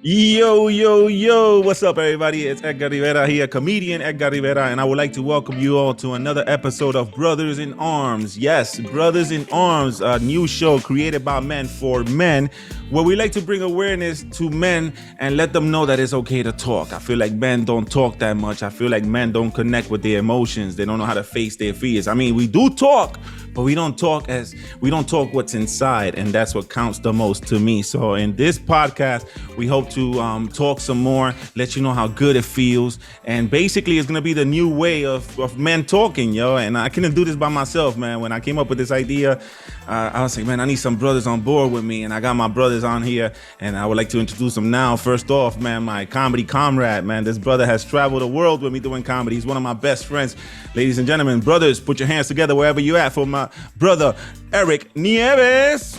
Yo, yo, yo, what's up, everybody? It's Edgar Rivera here, comedian Edgar Rivera, and I would like to welcome you all to another episode of Brothers in Arms. Yes, Brothers in Arms, a new show created by men for men, where we like to bring awareness to men and let them know that it's okay to talk. I feel like men don't talk that much. I feel like men don't connect with their emotions. They don't know how to face their fears. I mean, we do talk, but we don't talk what's inside, and that's what counts the most to me. So in this podcast, we hope to talk some more, let you know how good it feels, and basically it's gonna be the new way of men talking, yo. And I couldn't do this by myself, man. When I came up with this idea, I was like, man, I need some brothers on board with me, and I got my brothers on here, and I would like to introduce them now. First off, man, my comedy comrade, man. This brother has traveled the world with me doing comedy. He's one of my best friends. Ladies and gentlemen, brothers, put your hands together wherever you at for my brother, Eric Nieves.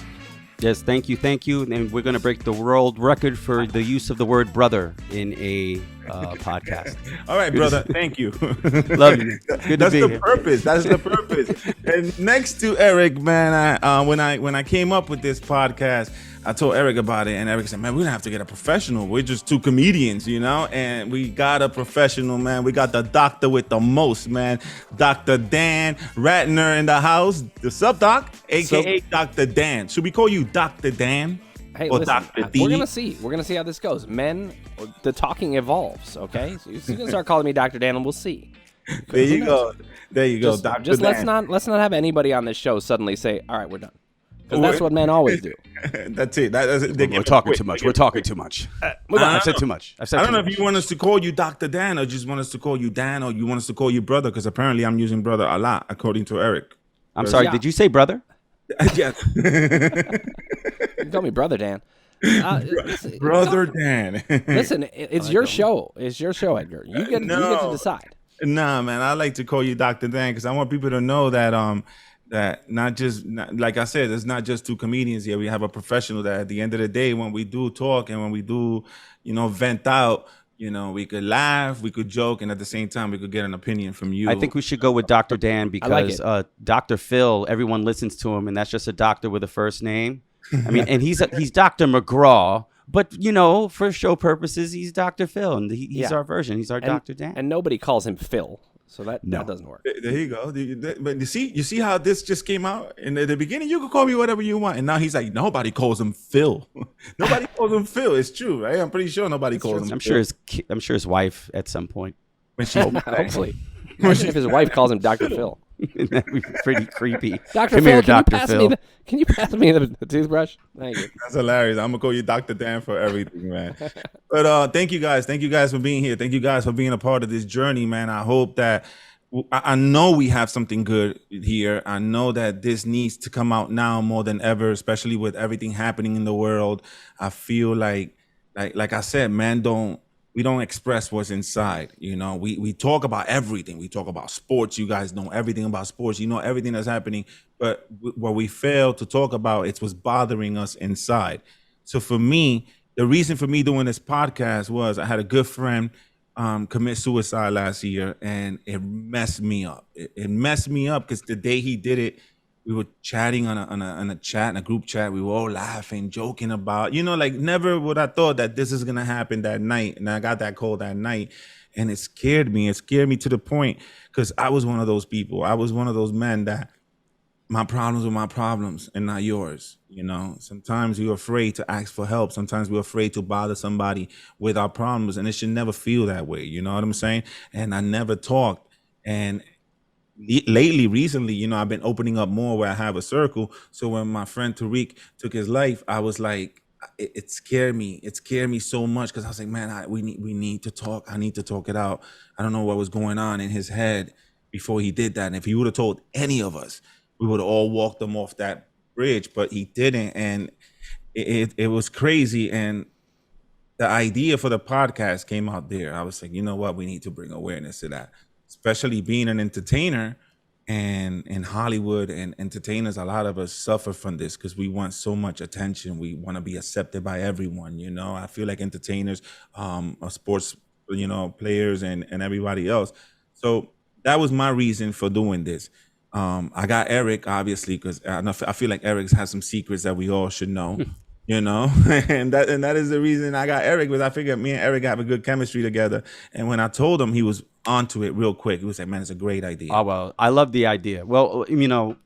Yes, thank you. And we're going to break the world record for the use of the word brother in a podcast. All right, brother. Thank you. Love you. Good That's to be the here. purpose. That's the purpose. And next to Eric, man, when I came up with this podcast, I told Eric about it, and Eric said, man, we're gonna have to get a professional. We're just two comedians, you know? And we got a professional, man. We got the doctor with the most, man. Dr. Dan Ratner in the house. What's up, Doc? AKA Dr. Dan. Should we call you Dr. Dan? Hey, Or listen, Dr. D? we're gonna see. We're gonna see how this goes. Men, the talking evolves. Okay, so you're gonna start calling me Dr. Dan, and we'll see. There you go. There you go, Dr. Just Dan. let's not have anybody on this show suddenly say, "All right, we're done," because that's what men always do. That's it. That's it. We're talking too much. We're talking too much. I've said too much. I don't know if you want us to call you Dr. Dan or just want us to call you Dan, or you want us to call you brother, because apparently I'm using brother a lot, according to Eric. I'm sorry. Yeah. Did you say brother? Yeah. You can call me Brother Dan. Brother Dan. Listen, it's your show. It's your show, Edgar. You get to decide. Nah, man, I like to call you Dr. Dan because I want people to know that like I said, it's not just two comedians here. We have a professional that at the end of the day, when we do talk and when we do, vent out, we could laugh, we could joke, and at the same time, we could get an opinion from you. I think we should go with Dr. Dan because Dr. Phil, everyone listens to him, and that's just a doctor with a first name. I mean, and he's Dr. McGraw, but for show purposes, he's Dr. Phil, and he's our version. He's our Dr. Dan. And nobody calls him Phil, so that doesn't work. There you go. But you see how this just came out in the beginning. You can call me whatever you want, and now he's like, nobody calls him Phil. Nobody calls him Phil. It's true, right? I'm pretty sure nobody calls him. I'm sure his wife at some point. When she, Hopefully, imagine if his wife calls him Dr. Phil. That'd be pretty creepy. Dr. Come Phil, here, can you Dr. pass Phil. me can you pass me the toothbrush? Thank you. That's hilarious. I'm gonna call you Dr. Dan for everything, man. But thank you guys. Thank you guys for being here. Thank you guys for being a part of this journey, man. I hope that I know we have something good here. I know that this needs to come out now more than ever, especially with everything happening in the world. I feel like I said, man, we don't express what's inside. We talk about everything. We talk about sports. You guys know everything about sports. You know everything that's happening. But what we fail to talk about, it's what's bothering us inside. So for me, the reason for me doing this podcast was I had a good friend commit suicide last year, and it messed me up. It messed me up because the day he did it, we were chatting on a group chat. We were all laughing, joking about, like never would I thought that this is gonna happen that night. And I got that call that night, and it scared me. It scared me to the point because I was one of those people. I was one of those men that my problems were my problems and not yours. Sometimes we're afraid to ask for help. Sometimes we're afraid to bother somebody with our problems, and it should never feel that way. You know what I'm saying? And I never talked. And recently, I've been opening up more where I have a circle. So when my friend Tariq took his life, I was like, it scared me. It scared me so much because I was like, man, we need to talk. I need to talk it out. I don't know what was going on in his head before he did that. And if he would have told any of us, we would have all walked him off that bridge, but he didn't. And it was crazy. And the idea for the podcast came out there. I was like, you know what? We need to bring awareness to that, especially being an entertainer. And in Hollywood and entertainers, a lot of us suffer from this because we want so much attention. We want to be accepted by everyone. I feel like entertainers, sports, players and everybody else. So that was my reason for doing this. I got Eric, obviously, because I feel like Eric has some secrets that we all should know. you know. And that is the reason I got Eric, because I figured me and Eric have a good chemistry together. And when I told him, he was onto it real quick. He was like, man, it's a great idea. Oh, well, I love the idea. Well,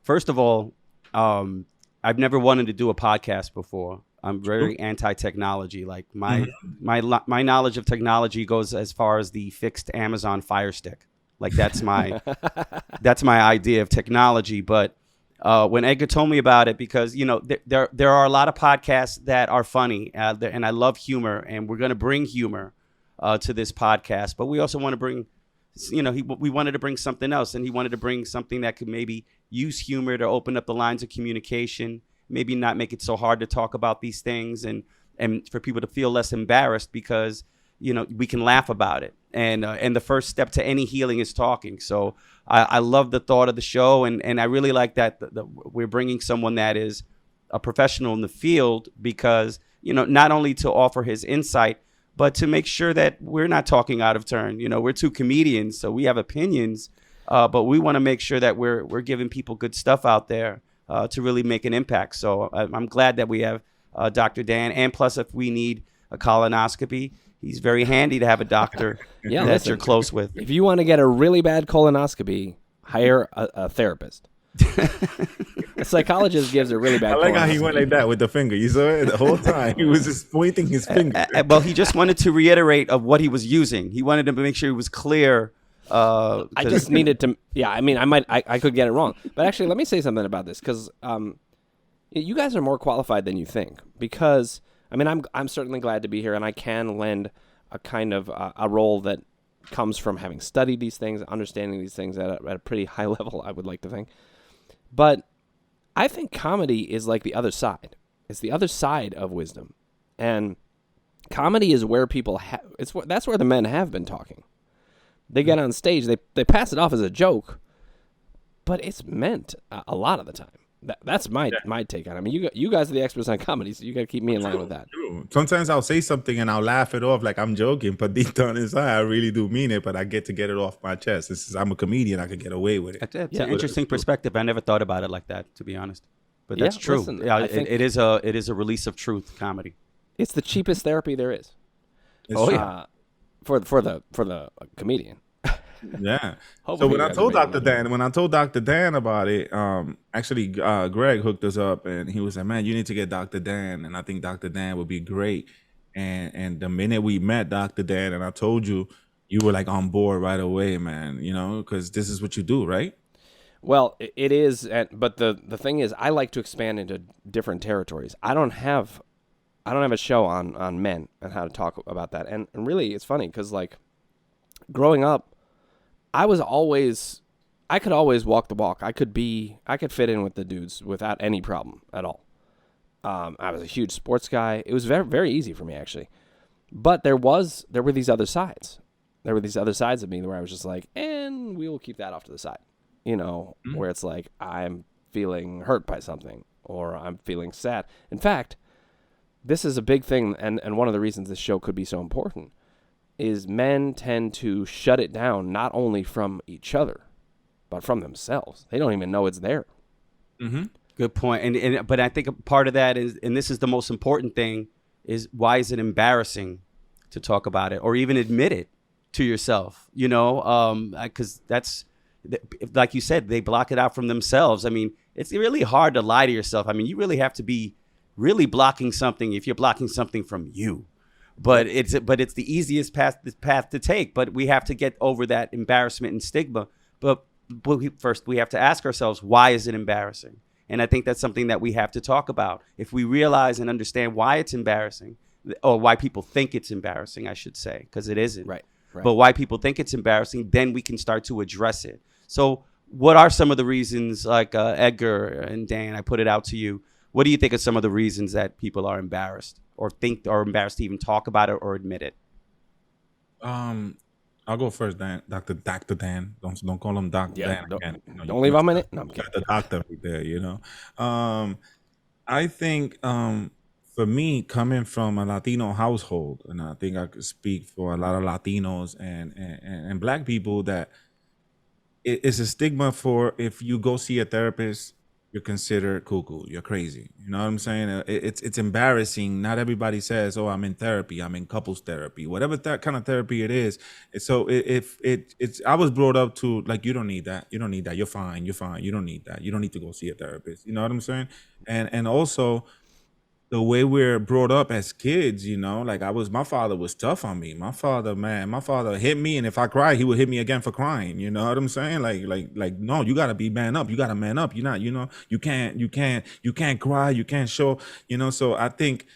first of all, I've never wanted to do a podcast before. I'm very anti-technology. Like my knowledge of technology goes as far as the fixed Amazon Fire Stick. Like that's my idea of technology. But when Edgar told me about it, because there are a lot of podcasts that are funny, and I love humor, and we're going to bring humor to this podcast. But we also want to bring, we wanted to bring something else, and he wanted to bring something that could maybe use humor to open up the lines of communication, maybe not make it so hard to talk about these things, and for people to feel less embarrassed, because we can laugh about it. And the first step to any healing is talking. So I love the thought of the show, and I really like that we're bringing someone that is a professional in the field, because not only to offer his insight, but to make sure that we're not talking out of turn. We're two comedians, so we have opinions, but we want to make sure that we're giving people good stuff out there to really make an impact. So I'm glad that we have Dr. Dan, and plus if we need a colonoscopy, he's very handy to have a doctor that you're close with. If you want to get a really bad colonoscopy, hire a therapist. A psychologist gives a really bad colonoscopy. I like how he went like that with the finger. You saw it the whole time. He was just pointing his finger. Well, he just wanted to reiterate of what he was using. He wanted to make sure he was clear. I just needed to. Yeah, I mean, I could get it wrong. But actually, let me say something about this, because you guys are more qualified than you think. Because I mean, I'm certainly glad to be here, and I can lend a kind of a role that comes from having studied these things, understanding these things at a pretty high level, I would like to think. But I think comedy is like the other side. It's the other side of wisdom. And comedy is where people that's where the men have been talking. They get on stage, they pass it off as a joke, but it's meant a lot of the time. That's my take on it. I mean, you guys are the experts on comedy, so you got to keep me in line with that. True. Sometimes I'll say something and I'll laugh it off like I'm joking, but deep down inside, I really do mean it. But I get to get it off my chest. I'm a comedian. I could get away with it. That's an interesting perspective. I never thought about it like that, to be honest. But that's true. Listen, it is a release of truth, comedy. It's the cheapest therapy there is. For the comedian. Yeah. So when I told Dr. Dan about it, actually Greg hooked us up, and he was like, man, you need to get Dr. Dan, and I think Dr. Dan would be great. And the minute we met Dr. Dan, and I told you, you were like on board right away, man, because this is what you do, right? Well, it is, but the thing is, I like to expand into different territories. I don't have a show on men and how to talk about that. And really, it's funny because, like, growing up, I could always walk the walk. I could fit in with the dudes without any problem at all. I was a huge sports guy. It was very, very easy for me, actually. But there were these other sides. There were these other sides of me where I was just like, and we will keep that off to the side. Where it's like, I'm feeling hurt by something, or I'm feeling sad. In fact, this is a big thing, and one of the reasons this show could be so important is men tend to shut it down, not only from each other, but from themselves. They don't even know it's there. Mm-hmm. Good point. But I think part of that is, and this is the most important thing, is why is it embarrassing to talk about it or even admit it to yourself? Because that's, like you said, they block it out from themselves. I mean, it's really hard to lie to yourself. I mean, you really have to be really blocking something if you're blocking something from you. But it's the easiest path to take. But we have to get over that embarrassment and stigma. But first, we have to ask ourselves, why is it embarrassing? And I think that's something that we have to talk about. If we realize and understand why it's embarrassing, or why people think it's embarrassing, I should say, because it isn't. Right. But why people think it's embarrassing, then we can start to address it. So what are some of the reasons, like Edgar and Dan, I put it out to you. What do you think are some of the reasons that people are embarrassed or think are embarrassed to even talk about it or admit it? I'll go first, Dan. Dr. Dan. Don't call him Dr. Dan again. Don't leave him in it. No, I'm kidding. The doctor right there, I think for me, coming from a Latino household, and I think I could speak for a lot of Latinos and Black people, that it's a stigma for if you go see a therapist, you're considered cuckoo. You're crazy. You know what I'm saying? It's embarrassing. Not everybody says, "Oh, I'm in therapy. I'm in couples therapy." Whatever that kind of therapy it is. So if it's, I was brought up to like, you don't need that. You don't need that. You're fine. You're fine. You don't need that. You don't need to go see a therapist. You know what I'm saying? And also, the way we're brought up as kids, like my father was tough on me. My father hit me, and if I cried, he would hit me again for crying. You know what I'm saying? Like, no, you gotta be man up. You gotta man up. You're not, you can't cry. You can't show, So I think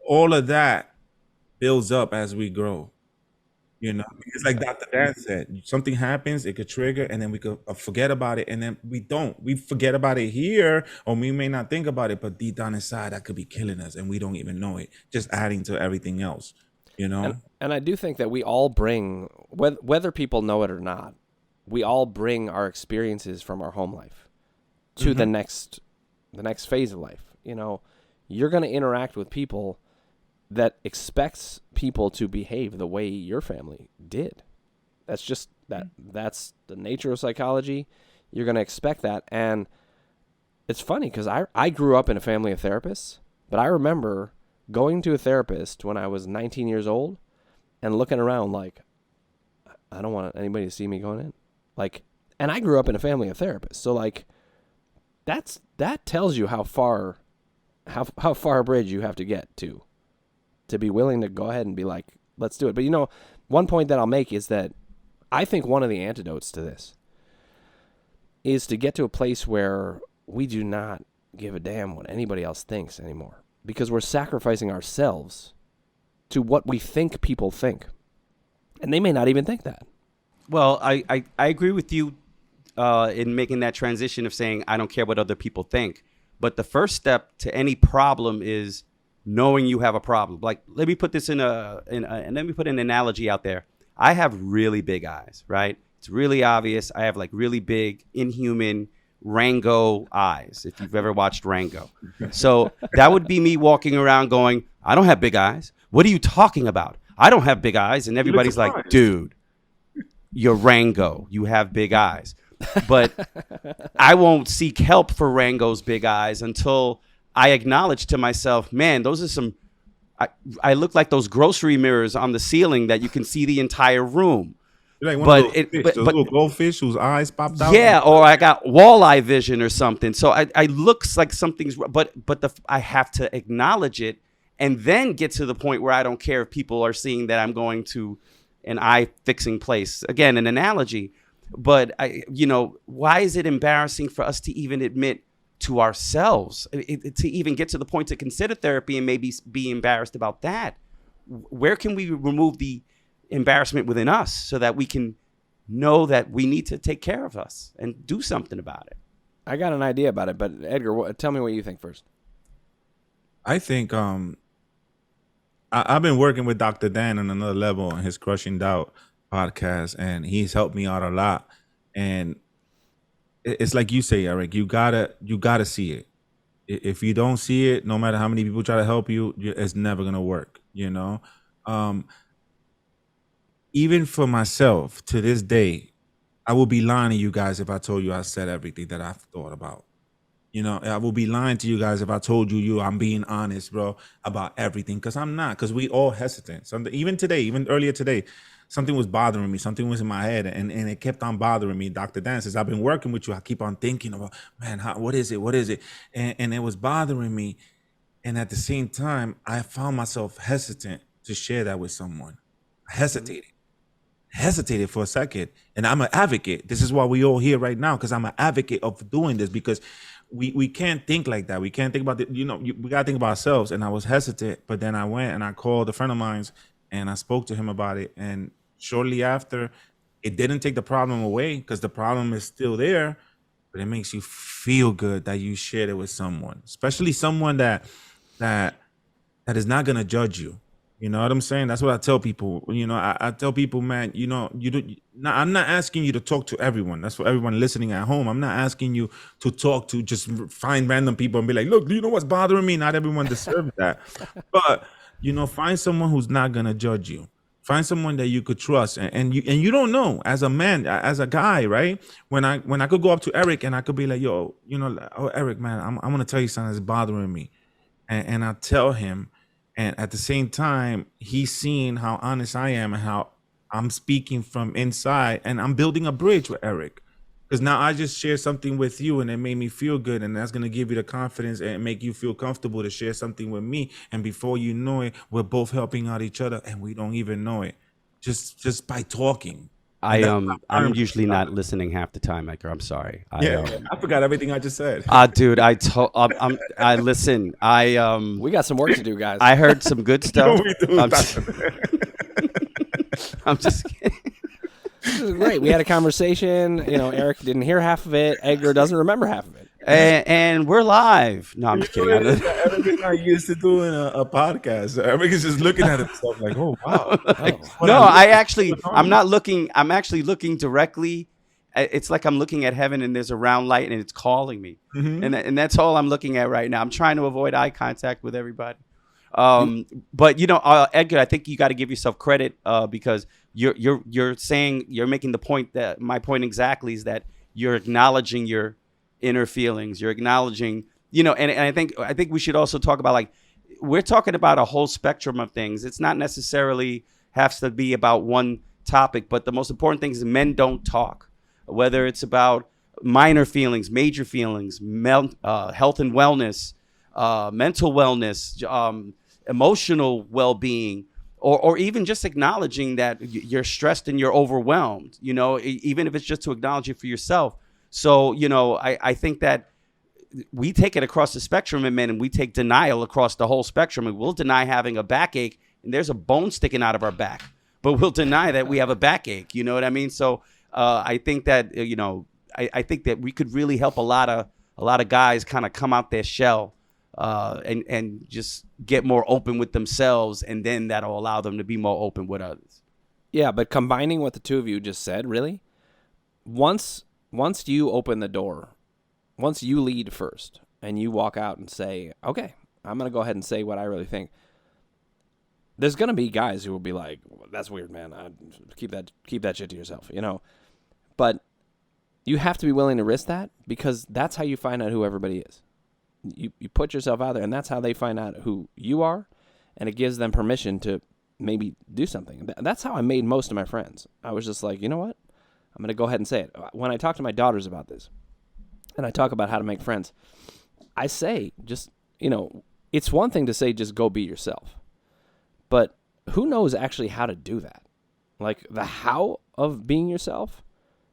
all of that builds up as we grow. It's like Dr. Dan said, something happens, it could trigger, and then we could forget about it, and then we forget about it here, or we may not think about it, but deep down inside, that could be killing us, and we don't even know it, just adding to everything else, And I do think that we all bring, whether people know it or not, we all bring our experiences from our home life to the next phase of life. You're going to interact with people that expects people to behave the way your family did. That's just that's the nature of psychology. You're going to expect that. And it's funny because I grew up in a family of therapists, but I remember going to a therapist when I was 19 years old and looking around like, I don't want anybody to see me going in. And I grew up in a family of therapists. So that tells you how far a bridge you have to get to be willing to go ahead and be like, let's do it. But one point that I'll make is that I think one of the antidotes to this is to get to a place where we do not give a damn what anybody else thinks anymore, because we're sacrificing ourselves to what we think people think. And they may not even think that. Well, I agree with you in making that transition of saying, I don't care what other people think. But the first step to any problem is knowing you have a problem. Like, let me put this and let me put an analogy out there. I have really big eyes, right? It's really obvious. I have like really big, inhuman Rango eyes, if you've ever watched Rango. So that would be me walking around going, I don't have big eyes. What are you talking about? I don't have big eyes. And everybody's like, dude, you're Rango. You have big eyes. But I won't seek help for Rango's big eyes until I acknowledge to myself, man, those are some, I look like those grocery mirrors on the ceiling that you can see the entire room. You're like those little goldfish whose eyes popped out. Yeah, or I got walleye vision or something. So I looks like something's, but I have to acknowledge it and then get to the point where I don't care if people are seeing that I'm going to an eye fixing place. Again, an analogy. But why is it embarrassing for us to even admit to ourselves, to even get to the point to consider therapy and maybe be embarrassed about that? Where can we remove the embarrassment within us so that we can know that we need to take care of us and do something about it? I got an idea about it, but Edgar, tell me what you think first. I think I've been working with Dr. Dan on another level on his Crushing Doubt podcast, and he's helped me out a lot. And it's like you say, Eric, you gotta see it. If you don't see it, no matter how many people try to help you, it's never gonna work. Even for myself, to this day, I would be lying to you guys if I told you I said everything that I've thought about. I will be lying to you guys if I told you I'm being honest, bro, about everything, because I'm not. Because we all hesitant. Even today, even earlier today, something was bothering me. Something was in my head, and it kept on bothering me. Dr. Dan says, I've been working with you. I keep on thinking about, man, what is it? What is it? And it was bothering me. And at the same time, I found myself hesitant to share that with someone. I hesitated for a second. And I'm an advocate. This is why we all here right now, because I'm an advocate of doing this, because we can't think like that. We can't think about we got to think about ourselves. And I was hesitant, but then I went and I called a friend of mine and I spoke to him about it. And shortly after, it didn't take the problem away, because the problem is still there, but it makes you feel good that you shared it with someone, especially someone that is not going to judge you. You know what I'm saying? That's what I tell people. I tell people, man, I'm not asking you to talk to everyone. That's for everyone listening at home. I'm not asking you to talk to just find random people and be like, look, do you know what's bothering me? Not everyone deserves that. But, find someone who's not going to judge you. Find someone that you could trust, and you don't know, as a man, as a guy, right? When I could go up to Eric and I could be like, yo, oh, Eric, man, I'm gonna tell you something that's bothering me, and I tell him, and at the same time, he's seeing how honest I am and how I'm speaking from inside, and I'm building a bridge with Eric. Because now I just share something with you and it made me feel good. And that's going to give you the confidence and make you feel comfortable to share something with me. And before you know it, we're both helping out each other and we don't even know it. Just by talking. I'm usually not listening half the time, Edgar. I'm sorry. I forgot everything I just said. Dude, I listen. We got some work to do, guys. I heard some good stuff. I'm just kidding. This is great. We had a conversation. Eric didn't hear half of it. Edgar doesn't remember half of it. And we're live. No, I'm just kidding. Eric not used to doing a podcast. Eric is just looking at himself like, oh, wow. I'm not looking. I'm actually looking directly. It's like I'm looking at heaven and there's a round light and it's calling me. Mm-hmm. And that's all I'm looking at right now. I'm trying to avoid eye contact with everybody. But Edgar, I think you got to give yourself credit because you're saying, you're making the point that my point exactly is that you're acknowledging your inner feelings. You're acknowledging, and I think we should also talk about, like, we're talking about a whole spectrum of things. It's not necessarily has to be about one topic, but the most important thing is men don't talk, whether it's about minor feelings, major feelings, health and wellness, mental wellness, emotional well-being, or even just acknowledging that you're stressed and you're overwhelmed, even if it's just to acknowledge it for yourself. So, I think that we take it across the spectrum in men, and we take denial across the whole spectrum, and we'll deny having a backache and there's a bone sticking out of our back, but we'll deny that we have a backache. You know what I mean? So I think that, I think that we could really help a lot of guys kind of come out their shell and just get more open with themselves, and then that'll allow them to be more open with others. Yeah, but combining what the two of you just said, really, once you open the door, once you lead first, and you walk out and say, okay, I'm going to go ahead and say what I really think, there's going to be guys who will be like, well, that's weird, man. Keep that shit to yourself, But you have to be willing to risk that, because that's how you find out who everybody is. You put yourself out there, and that's how they find out who you are, and it gives them permission to maybe do something. That's how I made most of my friends. I was just like, you know what? I'm going to go ahead and say it. When I talk to my daughters about this, and I talk about how to make friends, I say just, it's one thing to say just go be yourself, but who knows actually how to do that? Like, the how of being yourself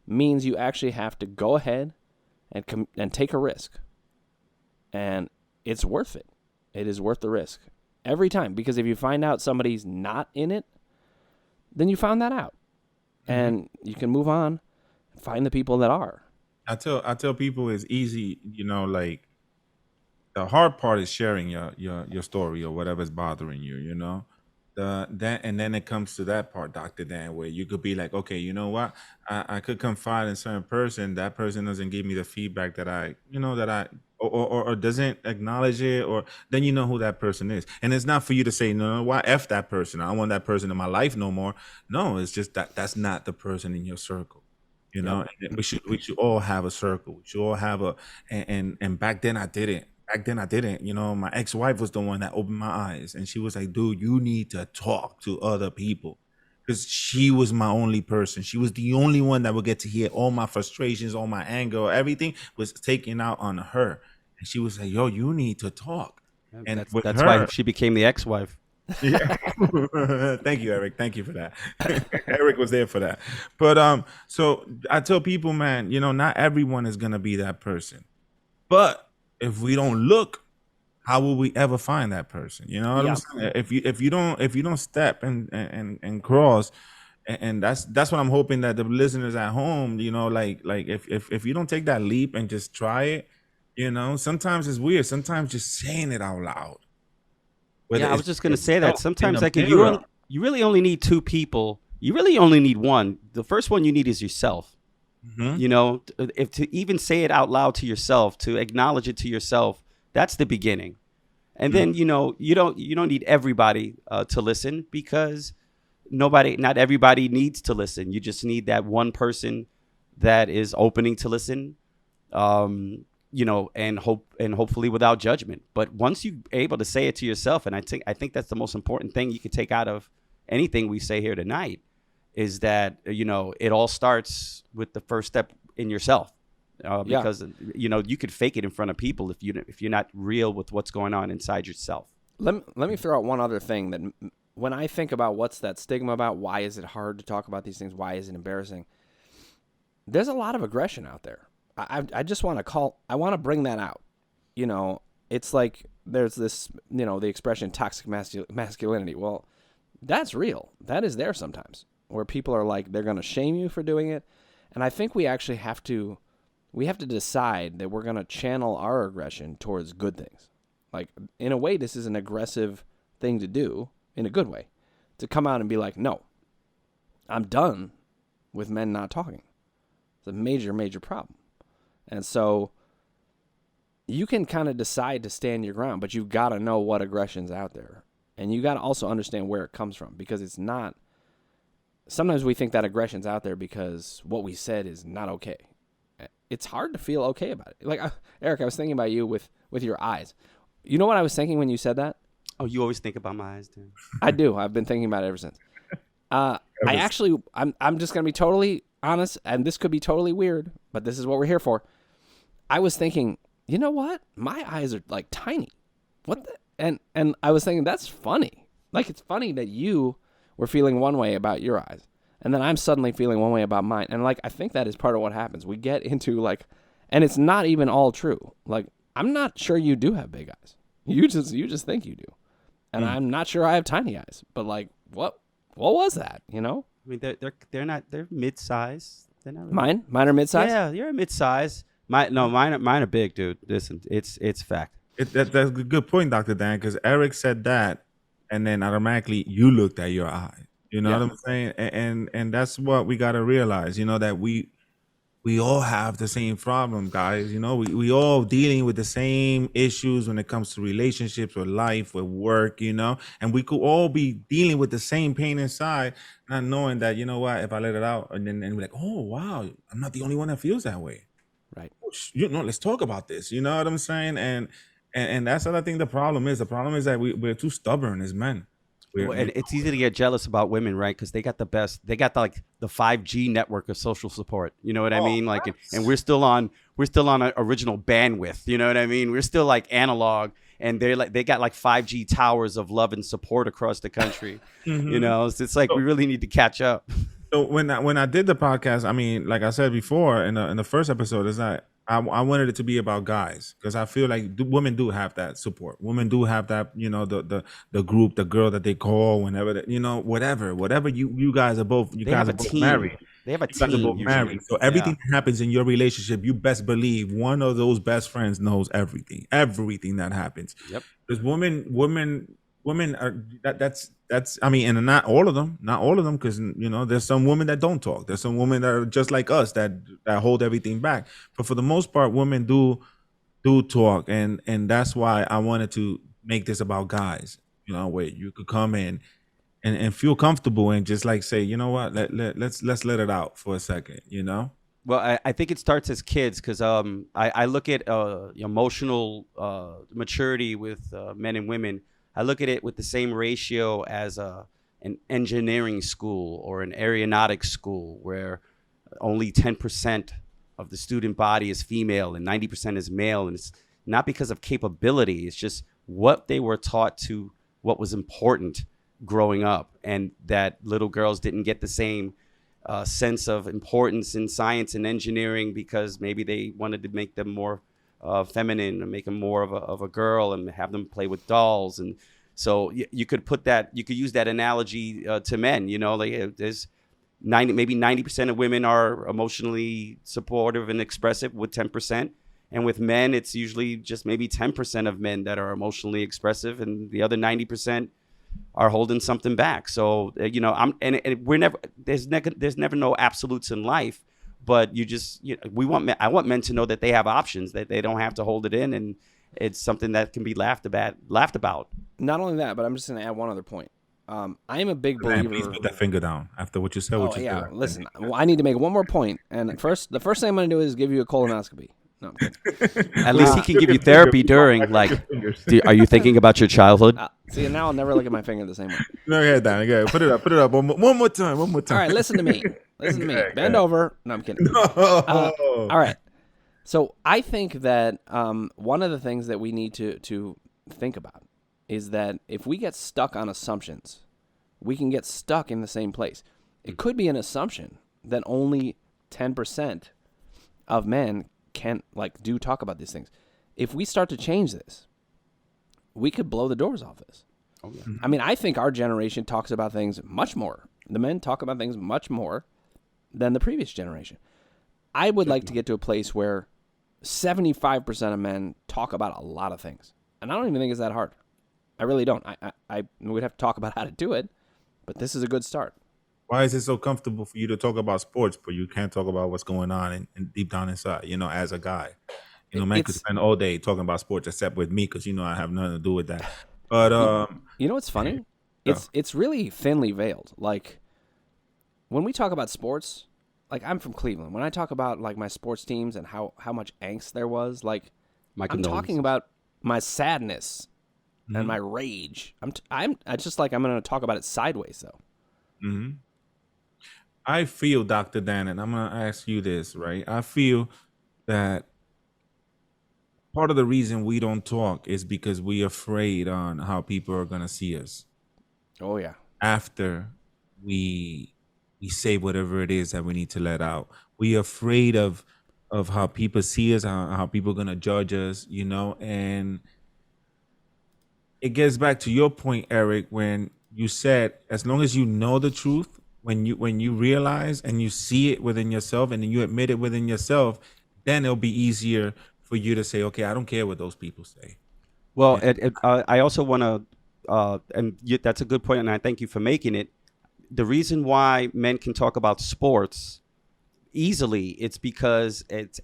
means you actually have to go ahead and take a risk. And it's worth it. It is worth the risk every time, because if you find out somebody's not in it, then you found that out, and you can move on and find the people that are. I tell people it's easy, like, the hard part is sharing your story or whatever's bothering you, and then it comes to that part, Dr. Dan, where you could be like, okay, you know what? I could confide in a certain person. That person doesn't give me the feedback that I or doesn't acknowledge it, or then you know who that person is. And it's not for you to say, no, why F that person? I don't want that person in my life no more. No, it's just that's not the person in your circle. And we should all have a circle. We should all have and back then I didn't. My ex-wife was the one that opened my eyes, and she was like, dude, you need to talk to other people, because she was my only person. She was the only one that would get to hear all my frustrations, all my anger, everything was taken out on her. And she was like, yo, you need to talk. And that's why she became the ex-wife. Yeah. Thank you, Eric. Thank you for that. Eric was there for that. But so I tell people, man, not everyone is gonna be that person. But if we don't look, how will we ever find that person? You know what I'm saying? If you don't step and cross, and that's what I'm hoping that the listeners at home, like if you don't take that leap and just try it, sometimes it's weird. Sometimes just saying it out loud. I was just gonna say that sometimes, like, you really only need two people. You really only need one. The first one you need is yourself. Mm-hmm. If to even say it out loud to yourself, to acknowledge it to yourself, that's the beginning. And then, you don't need everybody to listen, because not everybody needs to listen. You just need that one person that is opening to listen, and hopefully without judgment. But once you're able to say it to yourself, and I think that's the most important thing you can take out of anything we say here tonight, is that, it all starts with the first step in yourself. Because you could fake it in front of people if you're not real with what's going on inside yourself. Let me throw out one other thing that when I think about what's that stigma about, why is it hard to talk about these things, why is it embarrassing? There's a lot of aggression out there. I just want to bring that out. It's like there's this, the expression toxic masculinity. Well, that's real. That is there sometimes, where people are like, they're going to shame you for doing it. And I think we actually have to decide that we're going to channel our aggression towards good things. Like, in a way, this is an aggressive thing to do, in a good way, to come out and be like, no, I'm done with men not talking. It's a major, major problem. And so you can kind of decide to stand your ground, but you got to know what aggression's out there. And you got to also understand where it comes from, because it's not, sometimes we think that aggression's out there because what we said is not okay. It's hard to feel okay about it. Like, Eric, I was thinking about you with your eyes. You know what I was thinking when you said that? Oh, you always think about my eyes, dude. I do. I've been thinking about it ever since. I'm just going to be totally honest, and this could be totally weird, but this is what we're here for. I was thinking, you know what? My eyes are like tiny. What the? And I was thinking, that's funny. Like, it's funny that you were feeling one way about your eyes, and then I'm suddenly feeling one way about mine. And like, I think that is part of what happens. We get into like, and it's not even all true. Like, I'm not sure you do have big eyes. You just think you do. And I'm not sure I have tiny eyes. But like, what was that? I mean, they're mid-size. They're not really... Mine are mid-size? Yeah, you're a mid-size. Mine are big, dude. Listen, it's fact. That's a good point, Dr. Dan, because Eric said that, and then automatically you looked at your eye. You know what I'm saying? And that's what we got to realize, that we all have the same problem, guys. We all dealing with the same issues when it comes to relationships, with life, with work, and we could all be dealing with the same pain inside, not knowing that, if I let it out, and we're like, oh, wow, I'm not the only one that feels that way. Right. Let's talk about this. You know what I'm saying? And that's what I think the problem is. The problem is that we're too stubborn as men. And it's easy to get jealous about women, right? Because they got the 5G network of social support. You know what I mean? Like, and we're still on an original bandwidth. You know what I mean? We're still like analog, and they got like 5G towers of love and support across the country. Mm-hmm. It's like we really need to catch up. So when I did the podcast, I mean, like I said before in the first episode, is that I wanted it to be about guys, because I feel like women do have that support. Women do have that, the group, the girl that they call whenever, whatever you guys are both. You guys are both married. They have a team. Married. So everything that happens in your relationship, you best believe one of those best friends knows everything that happens. Yep. Because women are that's I mean, and not all of them, because there's some women that don't talk. There's some women that are just like us that hold everything back. But for the most part, women do talk, and that's why I wanted to make this about guys. Where you could come in and feel comfortable and just like say, you know what, let's let it out for a second. Well, I think it starts as kids, because I look at emotional maturity with men and women. I look at it with the same ratio as an engineering school or an aeronautics school, where only 10% of the student body is female and 90% is male. And it's not because of capability. It's just what they were taught to, what was important growing up, and that little girls didn't get the same sense of importance in science and engineering because maybe they wanted to make them more feminine and make them more of a girl and have them play with dolls. And so you could use that analogy to men. There's maybe 90% of women are emotionally supportive and expressive, with 10%. And with men, it's usually just maybe 10% of men that are emotionally expressive, and the other 90% are holding something back. So there's never no absolutes in life, but I want men to know that they have options, that they don't have to hold it in, and it's something that can be laughed about. Not only that, but I'm just going to add one other point. I am a big Man, believer. please put that finger down after what you said. Oh yeah, listen. Well, I need to make one more point, and the first thing I'm going to do is give you a colonoscopy. No, I'm kidding. At least he can give you therapy during, like, are you thinking about your childhood? See, now I'll never look at my finger the same way. No, go ahead, Dan. Okay, put it up. One more time. All right, listen to me. Bend over. No, I'm kidding. No. All right. So I think that one of the things that we need to think about is that if we get stuck on assumptions, we can get stuck in the same place. It could be an assumption that only 10% of men do talk about these things. If we start to change this, we could blow the doors off this. Oh, yeah. I mean, I think our generation talks about things much more. The men talk about things much more than the previous generation. I would like to get to a place where 75% of men talk about a lot of things. And I don't even think it's that hard. I really don't. I would have to talk about how to do it, but this is a good start. Why is it so comfortable for you to talk about sports, but you can't talk about what's going on and deep down inside, as a guy? Man could spend all day talking about sports except with me because, I have nothing to do with that. But you know what's funny? It's really thinly veiled. Like, when we talk about sports, like, I'm from Cleveland. When I talk about, like, my sports teams and how much angst there was, like, I'm talking about my sadness and my rage. I'm just like, I'm going to talk about it sideways, though. Mm-hmm. I feel, Dr. Dan, and I'm going to ask you this, right? I feel that part of the reason we don't talk is because we're afraid on how people are going to see us. Oh, yeah. After we say whatever it is that we need to let out. We're afraid of how people see us, how people are going to judge us, and it gets back to your point, Eric, when you said, as long as you know the truth, when you realize and you see it within yourself and then you admit it within yourself, then it'll be easier for you to say, okay, I don't care what those people say. Well, I also want to, that's a good point, and I thank you for making it. The reason why men can talk about sports easily, it's because it's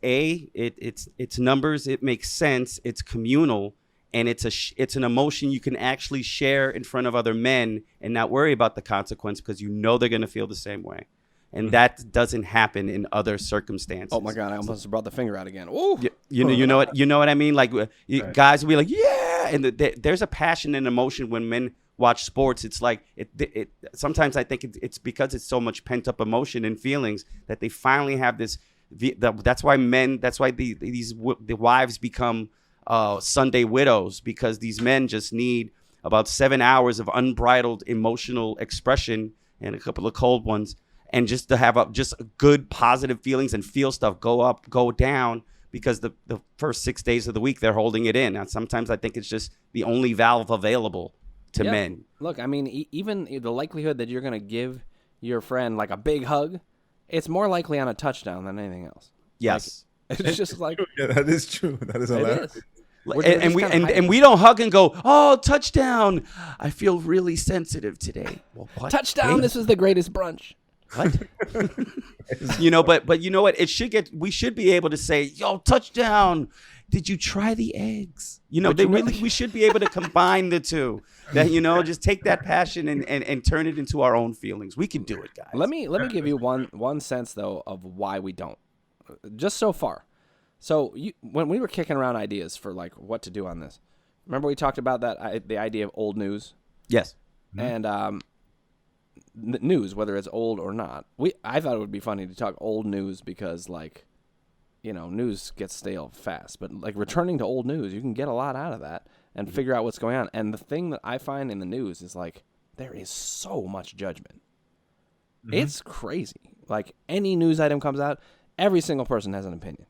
numbers, it makes sense, it's communal, and it's an emotion you can actually share in front of other men and not worry about the consequence because they're going to feel the same way. And that doesn't happen in other circumstances. Oh my God! I almost brought the finger out again. Ooh. You know what I mean? Like, guys will be like, yeah, and there's a passion and emotion when men watch sports. It's like it sometimes I think it's because it's so much pent up emotion and feelings that they finally have this. That's why the wives become Sunday widows, because these men just need about 7 hours of unbridled emotional expression and a couple of cold ones. And just to have just good positive feelings and feel stuff go up, go down, because the first 6 days of the week they're holding it in. And sometimes I think it's just the only valve available to men. Look, I mean, even the likelihood that you're going to give your friend like a big hug, it's more likely on a touchdown than anything else. Yes. Like, it's just like... Yeah, that is true. That is hilarious. And we don't hug and go, oh, touchdown. I feel really sensitive today. Well, what? Touchdown. Hey. This was the greatest brunch. What? But you know what? We should be able to say, yo, touchdown. Did you try the eggs? We should be able to combine the two. That, just take that passion and turn it into our own feelings. We can do it, guys. Let me give you one sense though of why we don't. Just so far. So when we were kicking around ideas for like what to do on this, remember we talked about the idea of old news? Yes. And news, whether it's old or not. I thought it would be funny to talk old news because, like, news gets stale fast. But, like, returning to old news, you can get a lot out of that and figure out what's going on. And the thing that I find in the news is, like, there is so much judgment. Mm-hmm. It's crazy. Like, any news item comes out, every single person has an opinion.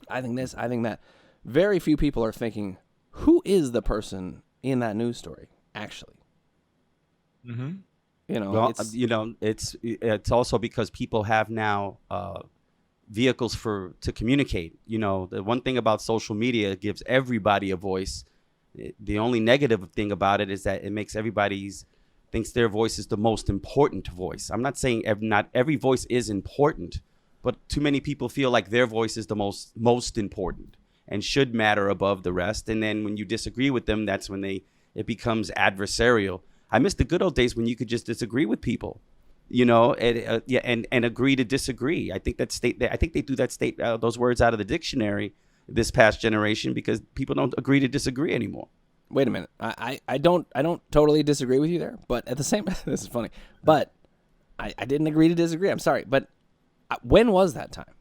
I think this, I think that. Very few people are thinking, who is the person in that news story, actually? Mm-hmm. It's also because people have now vehicles to communicate. The one thing about social media, it gives everybody a voice. The only negative thing about it is that it makes thinks their voice is the most important voice. I'm not saying not every voice is important, but too many people feel like their voice is the most important and should matter above the rest. And then when you disagree with them, that's when it becomes adversarial. I miss the good old days when you could just disagree with people, you know, and agree to disagree. I think I think they threw those words out of the dictionary this past generation because people don't agree to disagree anymore. Wait a minute. I don't totally disagree with you there, but at the same this is funny. But I didn't agree to disagree. I'm sorry. But when was that time?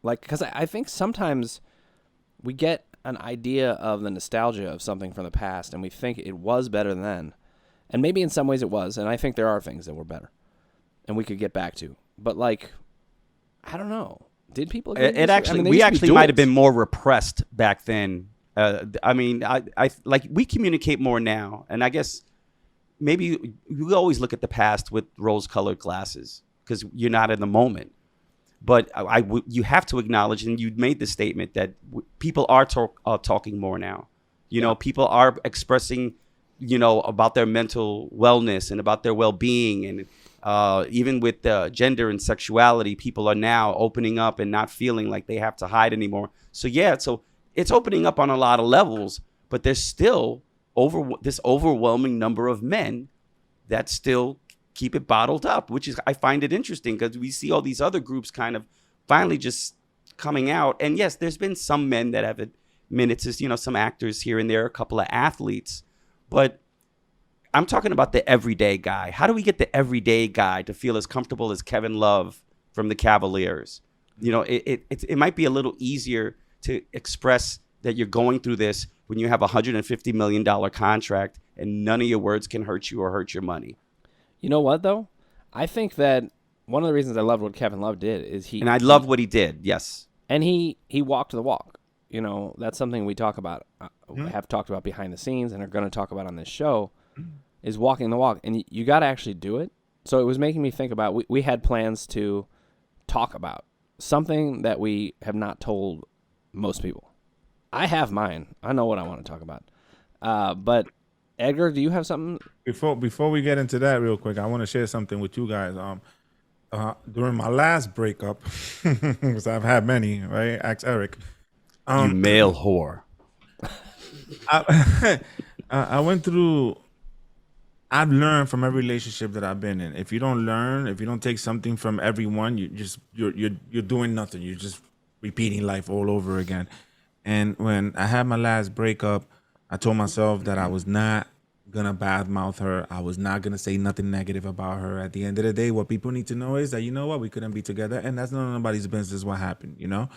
Like, because I think sometimes we get an idea of the nostalgia of something from the past and we think it was better then. And maybe in some ways it was. And I think there are things that were better and we could get back to. But like, I don't know. Did people? We actually might have been more repressed back then. I mean, I like we communicate more now, and I guess maybe you always look at the past with rose-colored glasses because you're not in the moment. But you have to acknowledge, and you made the statement that people are talking more now. You know, people are expressing, you know, about their mental wellness and about their well-being, and even with gender and sexuality, people are now opening up and not feeling like they have to hide anymore. So it's opening up on a lot of levels, but there's still this overwhelming number of men that still keep it bottled up, which is, I find it interesting because we see all these other groups kind of finally just coming out. And yes, there's been some men that have admitted to, you know, some actors here and there, a couple of athletes, but I'm talking about the everyday guy. How do we get the everyday guy to feel as comfortable as Kevin Love from the Cavaliers? You know, it might be a little easier to express that you're going through this when you have a $150 million contract and none of your words can hurt you or hurt your money. You know what, though? I think that one of the reasons I loved what Kevin Love did is And I love what he did, yes. And he walked the walk. You know, that's something we talk about, have talked about behind the scenes and are going to talk about on this show, is walking the walk. And you got to actually do it. So it was making me think about, we had plans to talk about something that we have not told most people. I have mine. I know what I want to talk about. But Edgar, do you have something? Before we get into that real quick, I want to share something with you guys. During my last breakup, because I've had many, right? Ask Eric. You male whore. I went through. I've learned from every relationship that I've been in. If you don't learn, if you don't take something from everyone, you're doing nothing. You're just repeating life all over again. And when I had my last breakup, I told myself that I was not gonna badmouth her. I was not gonna say nothing negative about her. At the end of the day, what people need to know is that, you know what, we couldn't be together, and that's not nobody's business what happened, you know.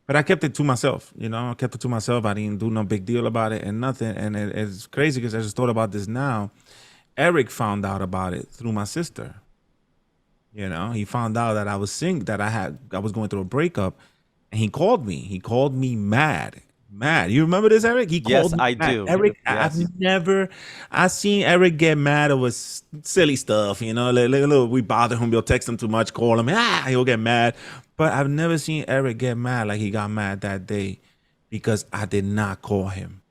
But I kept it to myself, you know. I kept it to myself. I didn't do no big deal about it and nothing. And it's crazy because I just thought about this now. Eric found out about it through my sister. You know, he found out that I was I was going through a breakup, and he called me. He called me mad. You remember this, Eric? He called me mad. Do. Eric, yes. I've seen Eric get mad over silly stuff, you know. We bother him, we'll text him too much, call him, he'll get mad. But I've never seen Eric get mad like he got mad that day because I did not call him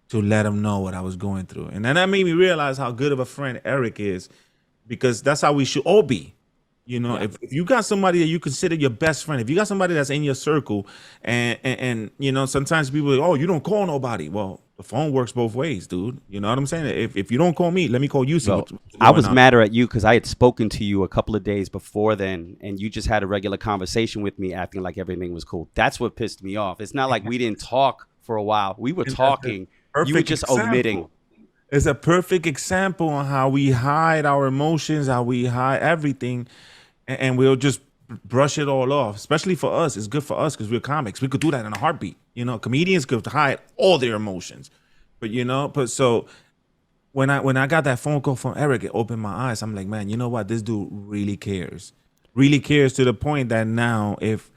to let him know what I was going through. And then that made me realize how good of a friend Eric is, because that's how we should all be. You know, if you got somebody that you consider your best friend, if you got somebody that's in your circle, and you know, sometimes people are like, oh, you don't call nobody. Well, the phone works both ways, dude. You know what I'm saying? If you don't call me, let me call you. I was madder at you because I had spoken to you a couple of days before then, and you just had a regular conversation with me acting like everything was cool. That's what pissed me off. It's not like we didn't talk for a while. We were talking. You were just omitting. It's a perfect example on how we hide our emotions, how we hide everything, and we'll just brush it all off. Especially for us, it's good for us because we're comics. We could do that in a heartbeat. You know, comedians could hide all their emotions, but you know, so when I got that phone call from Eric, it opened my eyes. I'm like, man, you know what? This dude really cares to the point that now if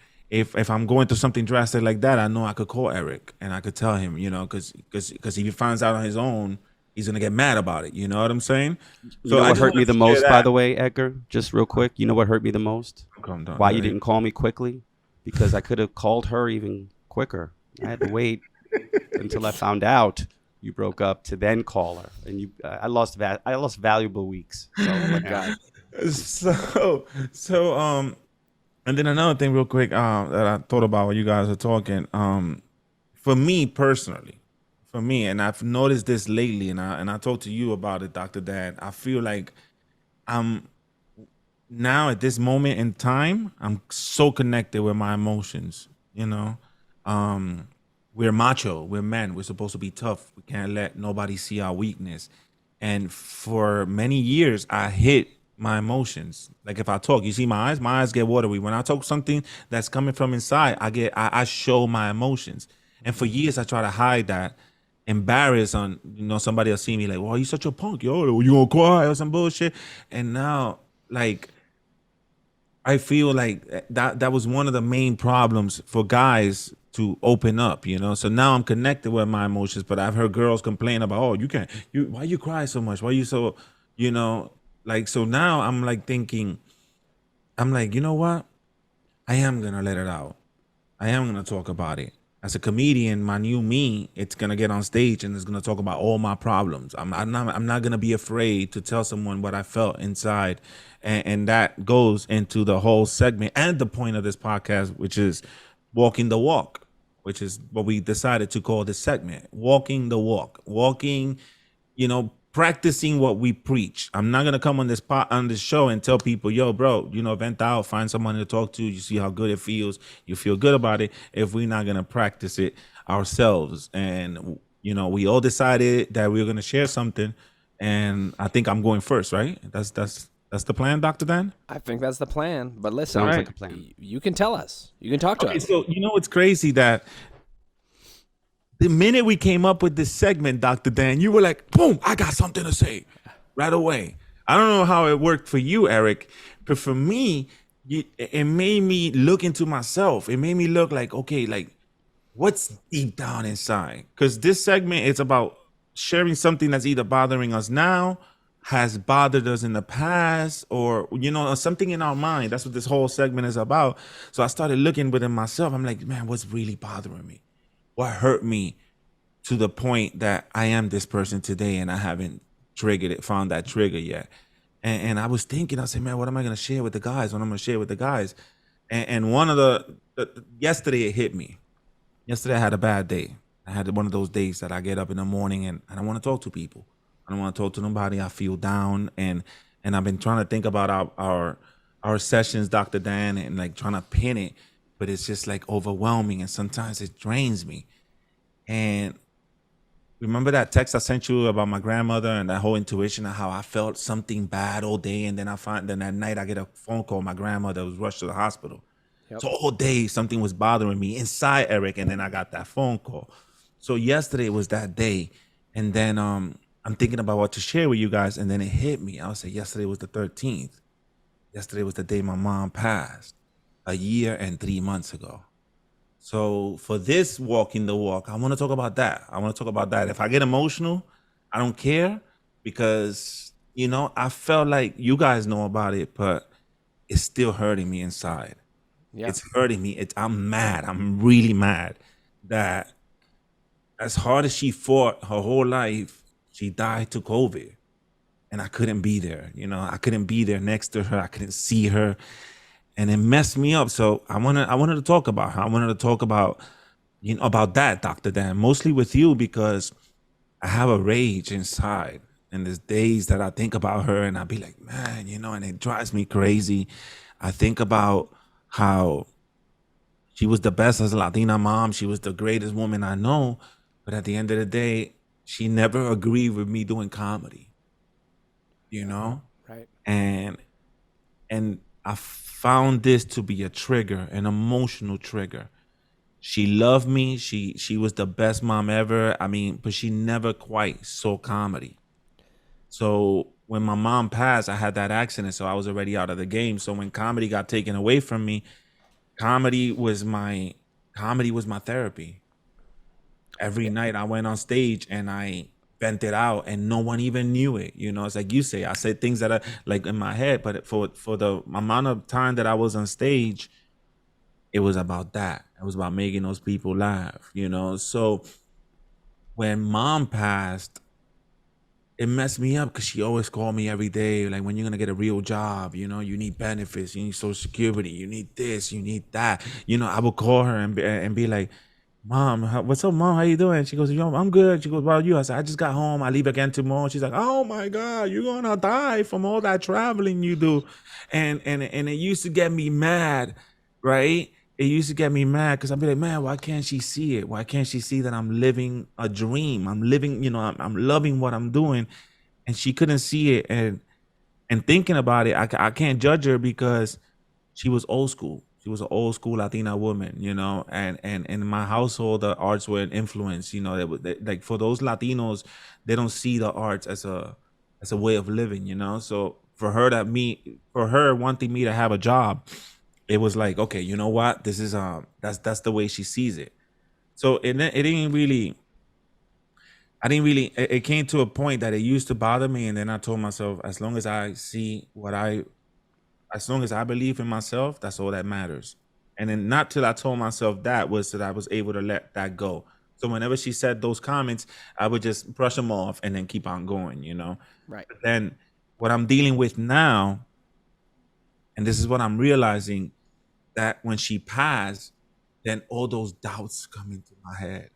I'm going through something drastic like that, I know I could call Eric and I could tell him, you know, because if he finds out on his own, he's gonna get mad about it. You know what I'm saying? You know what hurt me the most, by the way, Edgar? Just real quick, you know what hurt me the most? Why you didn't call me quickly? Because I could have called her even quicker. I had to wait until I found out you broke up to then call her, and I lost valuable weeks. So, oh my God. So and then another thing, real quick, that I thought about when you guys are talking. For me personally, for me, and I've noticed this lately, and I talked to you about it, Dr. Dan. I feel like I'm now at this moment in time, I'm so connected with my emotions. You know, um, we're macho, we're men, we're supposed to be tough. We can't let nobody see our weakness. And for many years, I hid my emotions. Like if I talk, you see my eyes get watery. When I talk something that's coming from inside, I show my emotions. And for years, I try to hide that, embarrassed on somebody will see me like, "Well, you such a punk, yo, you gonna cry or some bullshit." And now, like I feel like that was one of the main problems for guys to open up, So now I'm connected with my emotions, but I've heard girls complain about, "Oh, you can't, why you cry so much? Why you so, you know, like." So now I'm like thinking, I'm like, you know what? I am gonna let it out. I am gonna talk about it. As a comedian, my new me, it's gonna get on stage and it's gonna talk about all my problems. I'm not gonna be afraid to tell someone what I felt inside, and that goes into the whole segment and the point of this podcast, which is walking the walk, which is what we decided to call this segment, walking the walk, walking, practicing what we preach. I'm not gonna come on this show and tell people, yo, bro, vent out, find someone to talk to. You see how good it feels. You feel good about it. If we're not gonna practice it ourselves, and we all decided that we were gonna share something, and I think I'm going first, right? That's the plan, Dr. Dan. I think that's the plan. But listen, Sounds like a plan. You can tell us. You can talk to us. So it's crazy that the minute we came up with this segment, Dr. Dan, you were like, boom, I got something to say right away. I don't know how it worked for you, Eric, but for me, it made me look into myself. It made me look like, okay, like what's deep down inside? Because this segment is about sharing something that's either bothering us now, has bothered us in the past, or, something in our mind. That's what this whole segment is about. So I started looking within myself. I'm like, man, what's really bothering me? What hurt me to the point that I am this person today, and I haven't found that trigger yet. And I was thinking, I said, man, what am I going to share with the guys? What am I going to share with the guys? And one of yesterday it hit me. Yesterday I had a bad day. I had one of those days that I get up in the morning and I don't want to talk to people. I don't want to talk to nobody. I feel down. And I've been trying to think about our sessions, Dr. Dan, and like trying to pin it, but it's just like overwhelming, and sometimes it drains me. And remember that text I sent you about my grandmother and that whole intuition of how I felt something bad all day, and then then at night I get a phone call. My grandmother was rushed to the hospital. Yep. So all day something was bothering me inside, Eric, and then I got that phone call. So yesterday was that day, and then I'm thinking about what to share with you guys, and then it hit me. I would say yesterday was the 13th. Yesterday was the day my mom passed, a year and 3 months ago. So for this walking the walk, I want to talk about that. If I get emotional, I don't care, because, I felt like you guys know about it, but it's still hurting me inside. Yeah. It's hurting me. I'm mad. I'm really mad that as hard as she fought her whole life, she died to COVID, and I couldn't be there. I couldn't be there next to her. I couldn't see her. And it messed me up. So I wanted to talk about her. I wanted to talk about, about that, Dr. Dan, mostly with you, because I have a rage inside. And there's days that I think about her and I'll be like, man, and it drives me crazy. I think about how she was the best as a Latina mom. She was the greatest woman I know. But at the end of the day, she never agreed with me doing comedy, Right. And I found this to be a trigger, an emotional trigger. She loved me. She was the best mom ever. I mean, but she never quite saw comedy. So when my mom passed, I had that accident, so I was already out of the game. So when comedy got taken away from me, comedy was my therapy. Every night I went on stage and I vented out, and no one even knew it. It's like you say, I said things that are like in my head, but for the amount of time that I was on stage, it was about that. It was about making those people laugh, So when mom passed, it messed me up, because she always called me every day, like, when you're gonna get a real job, you need benefits, you need Social Security, you need this, you need that. I would call her and be like, Mom, what's up, Mom? How you doing? She goes, yo, I'm good. She goes, what are you? I said, I just got home. I leave again tomorrow. She's like, oh my God, you're gonna die from all that traveling you do. And it used to get me mad, right? It used to get me mad because I'd be like, man, why can't she see it? Why can't she see that I'm living a dream? I'm living, I'm loving what I'm doing. And she couldn't see it. And thinking about it, I can't judge her because she was old school. She was an old school Latina woman, and in my household, the arts were an influence. Like for those Latinos, they don't see the arts as a way of living. So for her wanting me to have a job, it was like, okay, you know what? This is that's the way she sees it. So it didn't really. I didn't really. It came to a point that it used to bother me, and then I told myself, as long as I believe in myself, that's all that matters. And then not till I told myself that was that I was able to let that go. So whenever she said those comments, I would just brush them off and then keep on going. Right. But then what I'm dealing with now, and this is what I'm realizing, that when she passed, then all those doubts come into my head.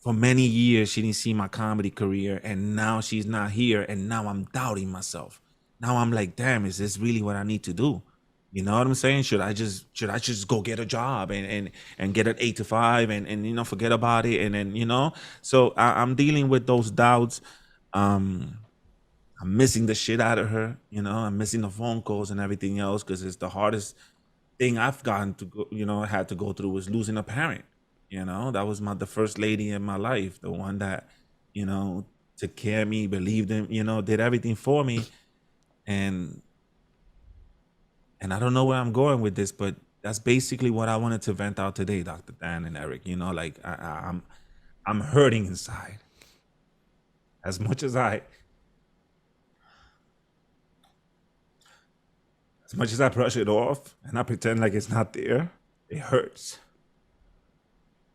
For many years, she didn't see my comedy career, and now she's not here, and now I'm doubting myself. Now I'm like, damn, is this really what I need to do? You know what I'm saying? Should I just go get a job and get an 8 to 5 and forget about it, and then. So I'm dealing with those doubts. I'm missing the shit out of her. I'm missing the phone calls and everything else because it's the hardest thing I've gotten to go, had to go through was losing a parent. That was the first lady in my life, the one that, took care of me, believed in, did everything for me. And I don't know where I'm going with this, but that's basically what I wanted to vent out today, Dr. Dan and Eric. Like I'm hurting inside. As much as I brush it off and I pretend like it's not there, it hurts.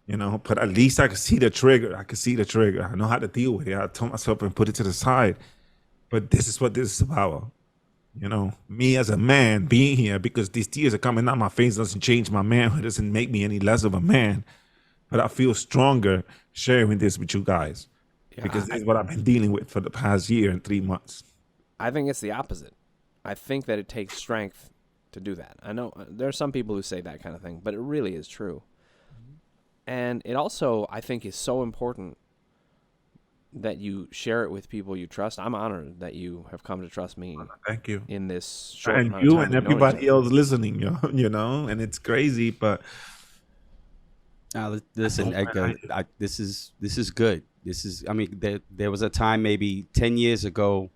But at least I could see the trigger. I know how to deal with it. I told myself and put it to the side. But this is what this is about. Me as a man being here, because these tears are coming out my face doesn't change my manhood, doesn't make me any less of a man. But I feel stronger sharing this with you guys. Yeah, because this is what I've been dealing with for the past year and 3 months. I think it's the opposite. I think that it takes strength to do that. I know there are some people who say that kind of thing, but it really is true. And it also, I think, is so important that you share it with people you trust. I'm honored that you have come to trust me. Thank you. In this short and amount you of time and everybody else listening, and it's crazy, but listen, Edgar, this is good. There was a time maybe 10 years ago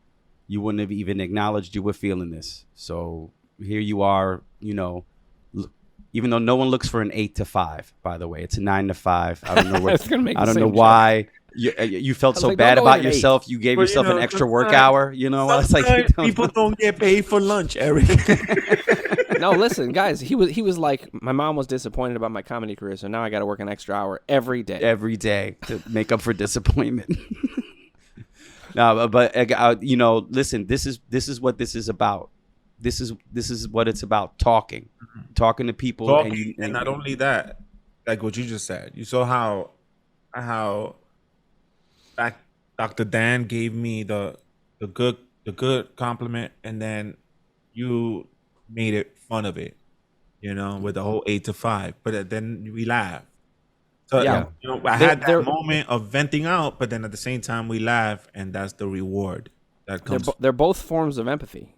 you wouldn't have even acknowledged you were feeling this. So here you are, even though no one looks for an 8 to 5, by the way, it's a 9 to 5. I don't know what, I don't know why you felt so bad about yourself. You gave yourself an extra work hour. It's like people don't get paid for lunch, Eric. No, listen, guys. He was like, my mom was disappointed about my comedy career, so now I got to work an extra hour every day to make up for disappointment. No, but listen. This is what this is about. This is what it's about. Talking to people, and not only that, like what you just said. You saw how back Dr. Dan gave me the good compliment, and then you made it fun of it, with the whole 8 to 5. But then we laughed. So yeah, I had that moment of venting out, but then at the same time we laugh, and that's the reward that comes. They're both forms of empathy,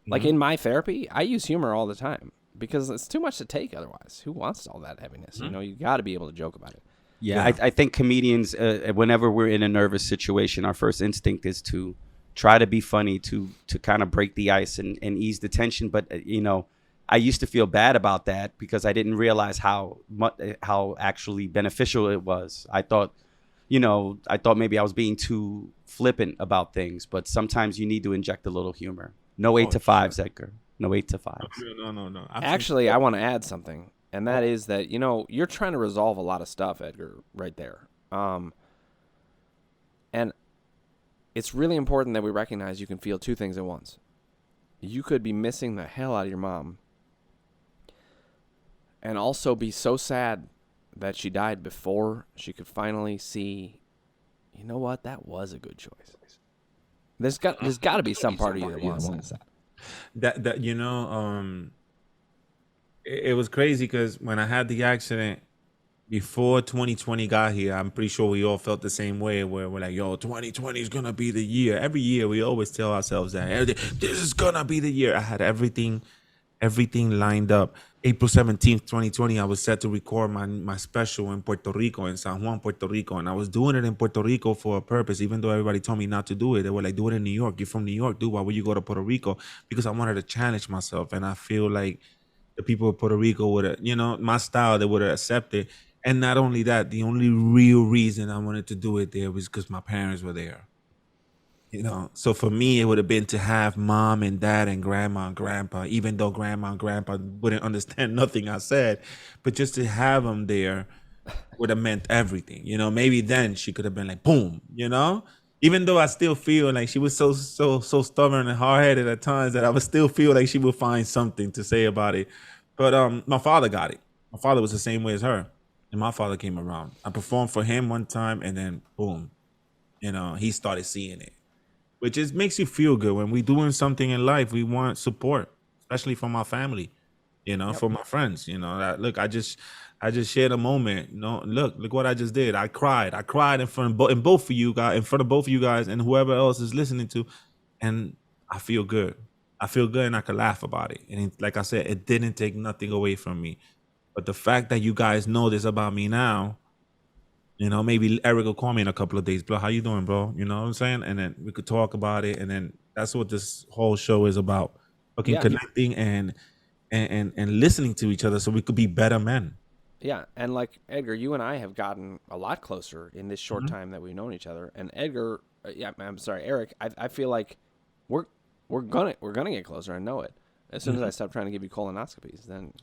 Like in my therapy, I use humor all the time because it's too much to take otherwise. Who wants all that heaviness? You got to be able to joke about it. Yeah. I think comedians, whenever we're in a nervous situation, our first instinct is to try to be funny, to kind of break the ice and ease the tension. But, I used to feel bad about that because I didn't realize how actually beneficial it was. I thought maybe I was being too flippant about things, but sometimes you need to inject a little humor. No 8 to 5s, Edgar. No 8 to 5s. No. Actually, I want to add something, and that is that you're trying to resolve a lot of stuff, Edgar, right there. And it's really important that we recognize you can feel two things at once. You could be missing the hell out of your mom, and also be so sad that she died before she could finally see, you know what, that was a good choice. There's got to be some part of you that wants that. That it was crazy because when I had the accident before 2020 got here, I'm pretty sure we all felt the same way where we're like, yo, 2020 is gonna be the year. Every year we always tell ourselves that this is gonna be the year. I had everything lined up. April 17th, 2020, I was set to record my special in Puerto Rico, in San Juan, Puerto Rico. And I was doing it in Puerto Rico for a purpose, even though everybody told me not to do it. They were like, do it in New York. You're from New York, dude. Why would you go to Puerto Rico? Because I wanted to challenge myself. And I feel like the people of Puerto Rico would have, my style, they would have accepted. And not only that, the only real reason I wanted to do it there was because my parents were there. So for me, it would have been to have mom and dad and grandma and grandpa, even though grandma and grandpa wouldn't understand nothing I said, but just to have them there would have meant everything. Maybe then she could have been like, boom, even though I still feel like she was so stubborn and hard-headed at times that I would still feel like she would find something to say about it. But my father got it. My father was the same way as her. And my father came around. I performed for him one time and then boom, he started seeing it. Which just makes you feel good. When we're doing something in life, we want support, especially from our family, from my friends. That, look, I just shared a moment. Look what I just did. I cried in front of both of you guys, and whoever else is listening to, and I feel good. And I could laugh about it. And like I said, it didn't take nothing away from me. But the fact that you guys know this about me now, maybe Eric will call me in a couple of days. Bro, how you doing, bro? You know what I'm saying? And then we could talk about it. And then that's what this whole show is about. Connecting and listening to each other so we could be better men. Yeah. And like Edgar, you and I have gotten a lot closer in this short time that we've known each other. And Edgar, Eric, I feel like we're gonna get closer. I know it. As soon as I stop trying to give you colonoscopies, then.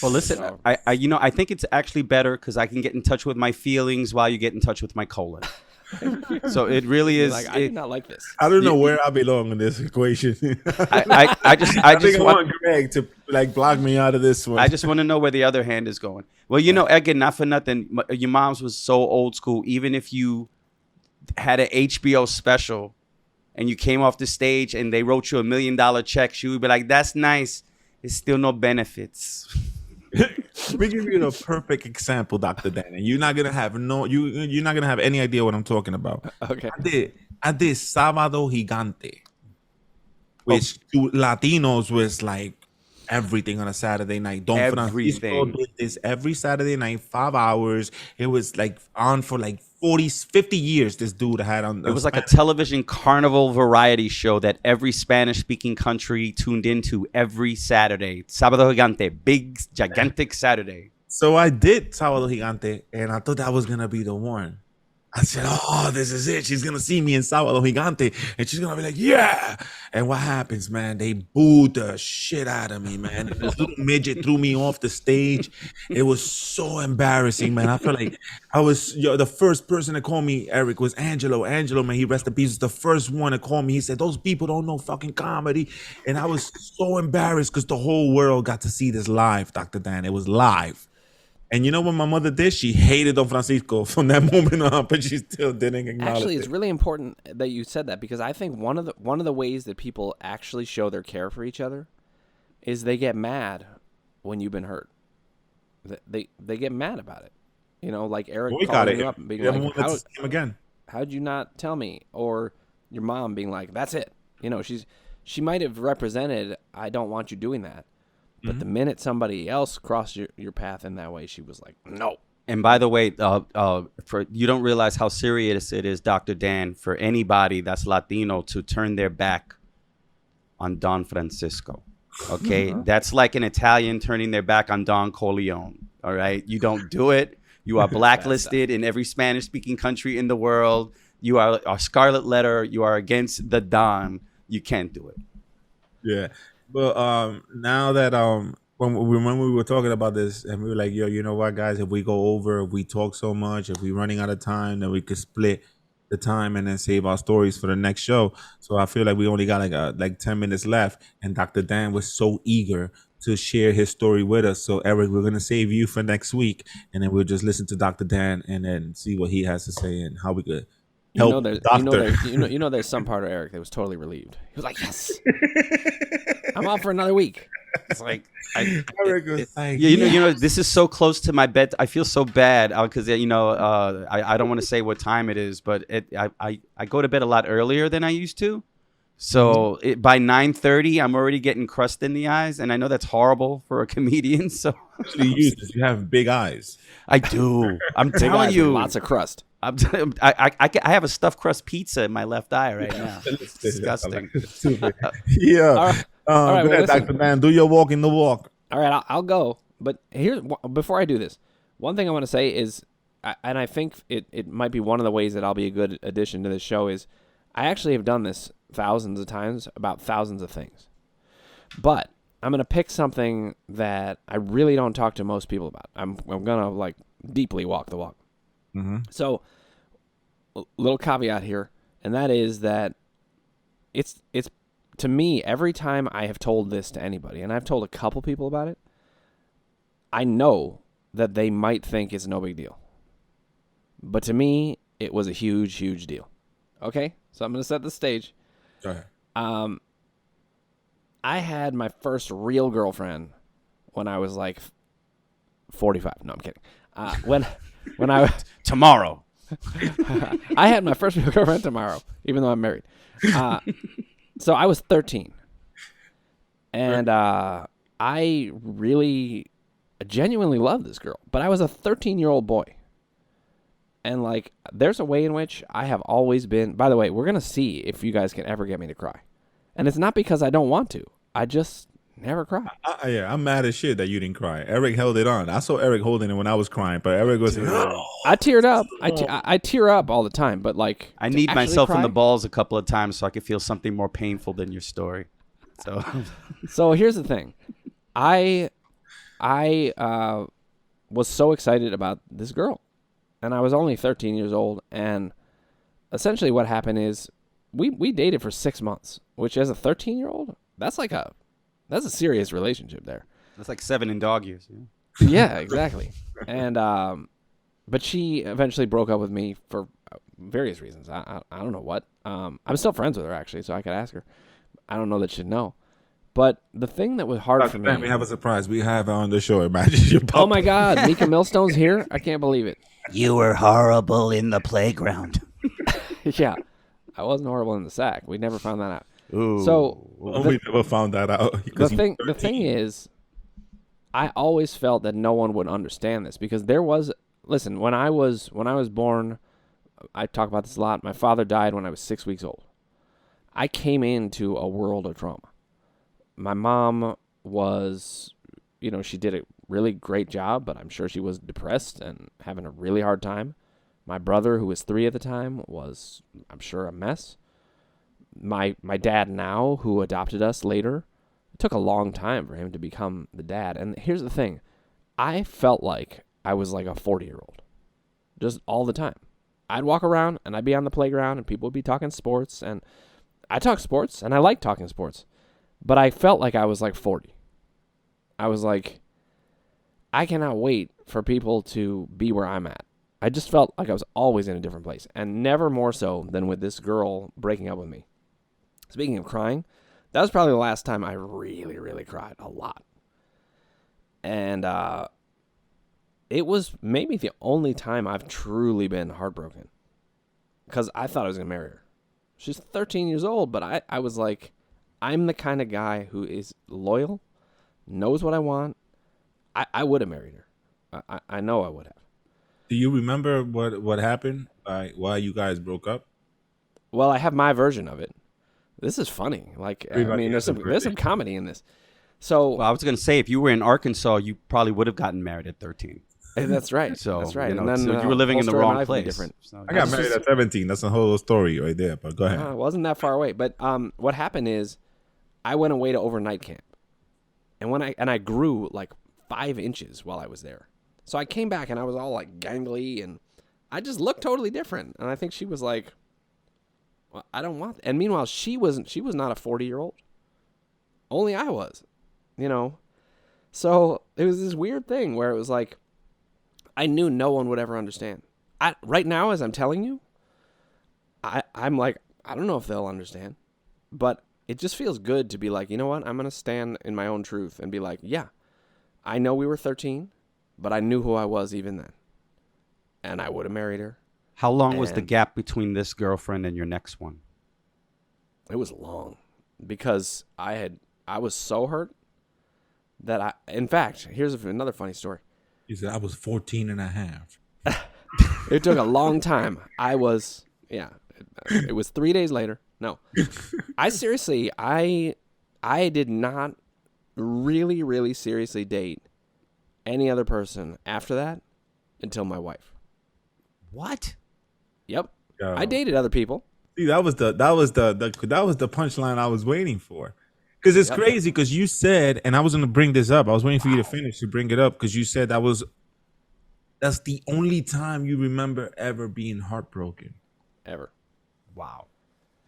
Well, listen, I think it's actually better because I can get in touch with my feelings while you get in touch with my colon. So it really is. I do not like this. I don't know where I belong in this equation. I just want Greg to block me out of this one. I just want to know where the other hand is going. Well, Edgar, not for nothing, your mom's was so old school. Even if you had an HBO special and you came off the stage and they wrote you $1 million check, she would be like, that's nice. It's still no benefits. Let me give you the perfect example, Dr. Dan. And you're not gonna have you're not gonna have any idea what I'm talking about. Okay. I did Sábado Gigante, which to Latinos was like everything on a Saturday night. Don Francisco did this every Saturday night, 5 hours. It was like on for like 50 years. This dude had on. It was like a television carnival variety show that every Spanish-speaking country tuned into every Saturday. Sábado Gigante, big, gigantic Saturday. So I did Sábado Gigante, and I thought that was gonna be the one. I said, oh, this is it. She's going to see me in Sábado Gigante, and she's going to be like, yeah. And what happens, man? They booed the shit out of me, man. This little midget threw me off the stage. It was so embarrassing, man. I felt like I was the first person to call me, Eric, was Angelo. Angelo, man, he rest in peace, was the first one to call me. He said, those people don't know fucking comedy. And I was so embarrassed because the whole world got to see this live, Dr. Dan. It was live. And you know what my mother did? She hated Don Francisco from that moment on, but she still didn't acknowledge it. Actually, it's really important that you said that because I think one of the ways that people actually show their care for each other is they get mad when you've been hurt. They get mad about it. Like Eric calling you up and being like, how'd you not tell me? Or your mom being like, that's it. She might have represented, I don't want you doing that. But the minute somebody else crossed your path in that way, she was like, no. And by the way, for you don't realize how serious it is, Dr. Dan, for anybody that's Latino to turn their back on Don Francisco. Okay? That's like an Italian turning their back on Don Corleone. All right? You don't do it. You are blacklisted in every Spanish-speaking country in the world. You are a scarlet letter. You are against the Don. You can't do it. Yeah. But now that when we were talking about this and we were like, yo, you know what, guys, if we go over, if we talk so much, if we're running out of time, then we could split the time and then save our stories for the next show. So I feel like we only got like 10 minutes left, and Dr. Dan was so eager to share his story with us. So Eric, we're gonna save you for next week, and then we'll just listen to Dr. Dan and then see what he has to say and how we could help the doctor. There's some part of Eric that was totally relieved. He was like, "Yes, I'm off for another week." It's like, Eric was like, you know, this is so close to my bed. I feel so bad because I don't want to say what time it is, but I go to bed a lot earlier than I used to. So by 9:30, I'm already getting crust in the eyes, and I know that's horrible for a comedian. So you have big eyes. I do. I'm telling you, lots of crust. I have a stuffed crust pizza in my left eye right now. It's disgusting. Yeah. All right, go ahead, Dr. Dan. Do your walk in the walk. All right, I'll go. But before I do this, one thing I want to say is, and I think it might be one of the ways that I'll be a good addition to this show is, I actually have done this thousands of times about thousands of things. But I'm going to pick something that I really don't talk to most people about. I'm going to like deeply walk the walk. Mm-hmm. So, a little caveat here, and that is that it's to me, every time I have told this to anybody, and I've told a couple people about it, I know that they might think it's no big deal. But to me, it was a huge, huge deal. Okay? So I'm going to set the stage. Go ahead. I had my first real girlfriend when I was like 45. No, I'm kidding. When I tomorrow. I had my first real girlfriend tomorrow, even though I'm married. So I was 13. And I really genuinely loved this girl. But I was a 13-year-old boy. And, like, there's a way in which I have always been... By the way, we're going to see if you guys can ever get me to cry. And it's not because I don't want to. I just never cry. Yeah, I'm mad as shit that you didn't cry. Eric held it on. I saw Eric holding it when I was crying, but Eric was... I teared up. I tear up all the time, but, like... I need myself in the balls a couple of times so I could feel something more painful than your story. So here's the thing. I was so excited about this girl. And I was only 13 years old, and essentially what happened is we dated for 6 months, which as a 13-year-old, that's a serious relationship there. That's like 7 in dog years. Yeah, yeah, exactly. And but she eventually broke up with me for various reasons. I don't know what. I'm still friends with her, actually, so I could ask her. I don't know that she'd know. But the thing that was hard for me... We have a surprise. We have her on the show. Imagine your pup. Oh, my God. Mika Millstone's here? I can't believe it. You were horrible in the playground. Yeah. I wasn't horrible in the sack. We never found that out. Ooh. So we never found that out. The thing is, I always felt that no one would understand this because there was... Listen, when I was born, I talk about this a lot. My father died when I was 6 weeks old. I came into a world of trauma. My mom was, she did a really great job, but I'm sure she was depressed and having a really hard time. My brother, who was 3 at the time, was, I'm sure, a mess. My dad now, who adopted us later, it took a long time for him to become the dad. And here's the thing. I felt like I was like a 40-year-old, just all the time. I'd walk around, and I'd be on the playground, and people would be talking sports, and I talk sports, and I like talking sports. But I felt like I was like 40. I was like, I cannot wait for people to be where I'm at. I just felt like I was always in a different place. And never more so than with this girl breaking up with me. Speaking of crying, that was probably the last time I really, really cried a lot. And it was maybe the only time I've truly been heartbroken. Because I thought I was going to marry her. She's 13 years old, but I was like... I'm the kind of guy who is loyal, knows what I want. I would have married her. I know I would have. Do you remember what happened? Why you guys broke up? Well, I have my version of it. This is funny. Like, there's some comedy in this. So, well, I was going to say, if you were in Arkansas, you probably would have gotten married at 13. That's right. So that's right. And then so you were living in the wrong place. So, I got married at 17. That's a whole story right there. But go ahead. It wasn't that far away. But what happened is, I went away to overnight camp, and I grew like 5 inches while I was there. So I came back and I was all like gangly, and I just looked totally different. And I think she was like, well, I don't want that. And meanwhile, she was not a 40-year-old. Only I was, So it was this weird thing where it was like, I knew no one would ever understand. Right now, as I'm telling you, I'm like, I don't know if they'll understand, but it just feels good to be like, you know what? I'm going to stand in my own truth and be like, yeah, I know we were 13, but I knew who I was even then. And I would have married her. How long was the gap between this girlfriend and your next one? It was long because I was so hurt that in fact, here's another funny story. He said, I was 14 and a half. It took a long time. It was 3 days later. No, I seriously, I did not really, really seriously date any other person after that until my wife. What? Yep. I dated other people. See, that was the punchline I was waiting for. Because it's crazy because you said, and I was going to bring this up. I was waiting for you to finish to bring it up because you said that's the only time you remember ever being heartbroken. Ever. Wow.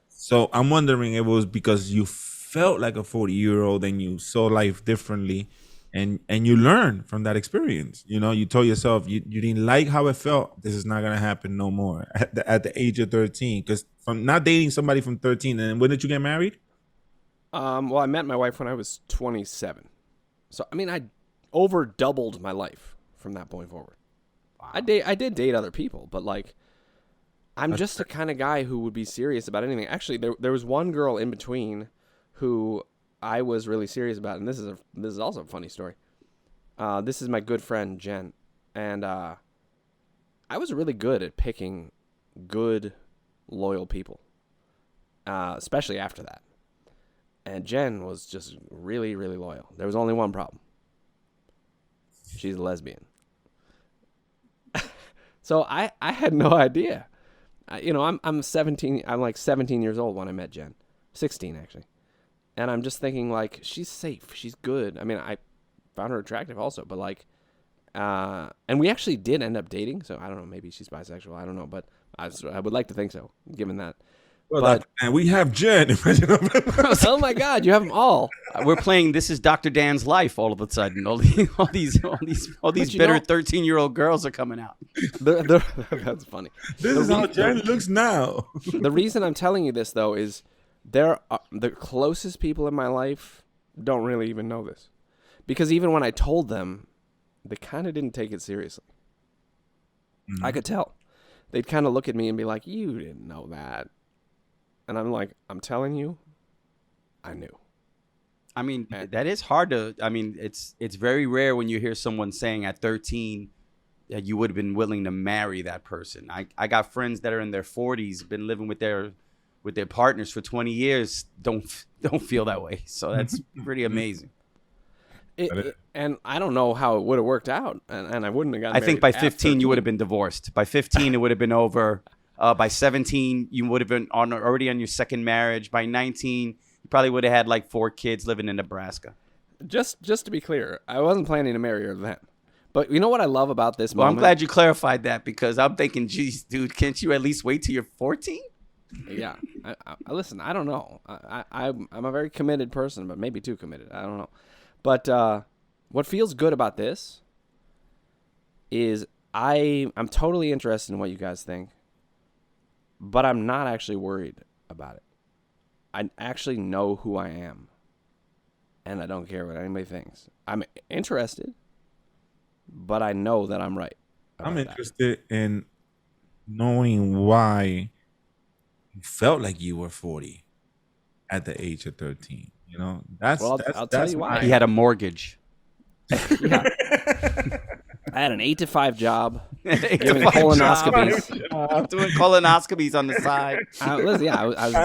So I'm wondering if it was because you felt like a 40-year-old and you saw life differently and you learned from that experience. You know, you told yourself you didn't like how it felt. This is not going to happen no more at the age of 13. Because from not dating somebody from 13, and when did you get married? Well, I met my wife when I was 27. So, I mean, I over doubled my life from that point forward. Wow. I did date other people, but like, I'm just the kind of guy who would be serious about anything. Actually, there was one girl in between who I was really serious about, and this is also a funny story. This is my good friend Jen, and I was really good at picking good, loyal people, especially after that. And Jen was just really, really loyal. There was only one problem. She's a lesbian. So I had no idea. I'm 17. I'm like 17 years old when I met Jen. 16 actually. And I'm just thinking like, she's safe. She's good. I mean, I found her attractive also, but like, and we actually did end up dating. So I don't know. Maybe she's bisexual. I don't know, but I would like to think so, given that. Well, and we have Jen. Oh my God, you have them all. We're playing This Is Dr. Dan's Life all of a sudden. All these bitter 13-year-old girls are coming out. That's funny. This is how Jen looks now. The reason I'm telling you this though is the closest people in my life don't really even know this, because even when I told them, they kind of didn't take it seriously. Mm-hmm. I could tell. They'd kind of look at me and be like, "You didn't know that." And I'm like, I'm telling you, I knew. I mean, that is hard to. I mean, it's very rare when you hear someone saying at 13 that you would have been willing to marry that person. I got friends that are in their 40s, been living with their partners for 20 years, don't feel that way. So that's pretty amazing. And I don't know how it would have worked out, and I wouldn't have gotten married. I think by 15 you would have been divorced. By 15 it would have been over. By 17, you would have been already on your second marriage. By 19, you probably would have had like 4 kids living in Nebraska. Just to be clear, I wasn't planning to marry her then. But you know what I love about this moment? I'm glad you clarified that, because I'm thinking, geez, dude, can't you at least wait till you're 14? Yeah. I listen, I don't know. I'm a very committed person, but maybe too committed. I don't know. But what feels good about this is I'm totally interested in what you guys think. But I'm not actually worried about it. I actually know who I am. And I don't care what anybody thinks. I'm interested, but I know that I'm right. I'm interested in knowing why you felt like you were 40 at the age of 13. You know, I'll tell you why. He had a mortgage. Yeah. I had an 8 to 5 job, giving colonoscopies. Doing colonoscopies on the side. I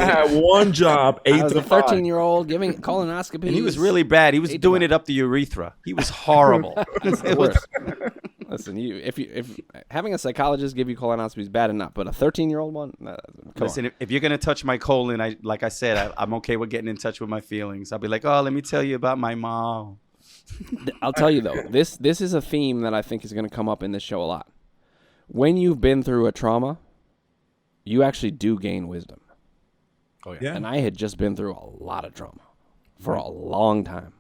had one job, 8 to 5. I was a 13-year-old giving colonoscopies. And he was really bad. He was doing it up the urethra. He was horrible. It was. Listen, if having a psychologist give you colonoscopy is bad enough, but a 13-year-old one, listen. If you're gonna touch my colon, like I said, I'm okay with getting in touch with my feelings. I'll be like, oh, let me tell you about my mom. I'll tell you though, this is a theme that I think is going to come up in this show a lot. When you've been through a trauma, you actually do gain wisdom. Oh yeah. And I had just been through a lot of trauma for a long time,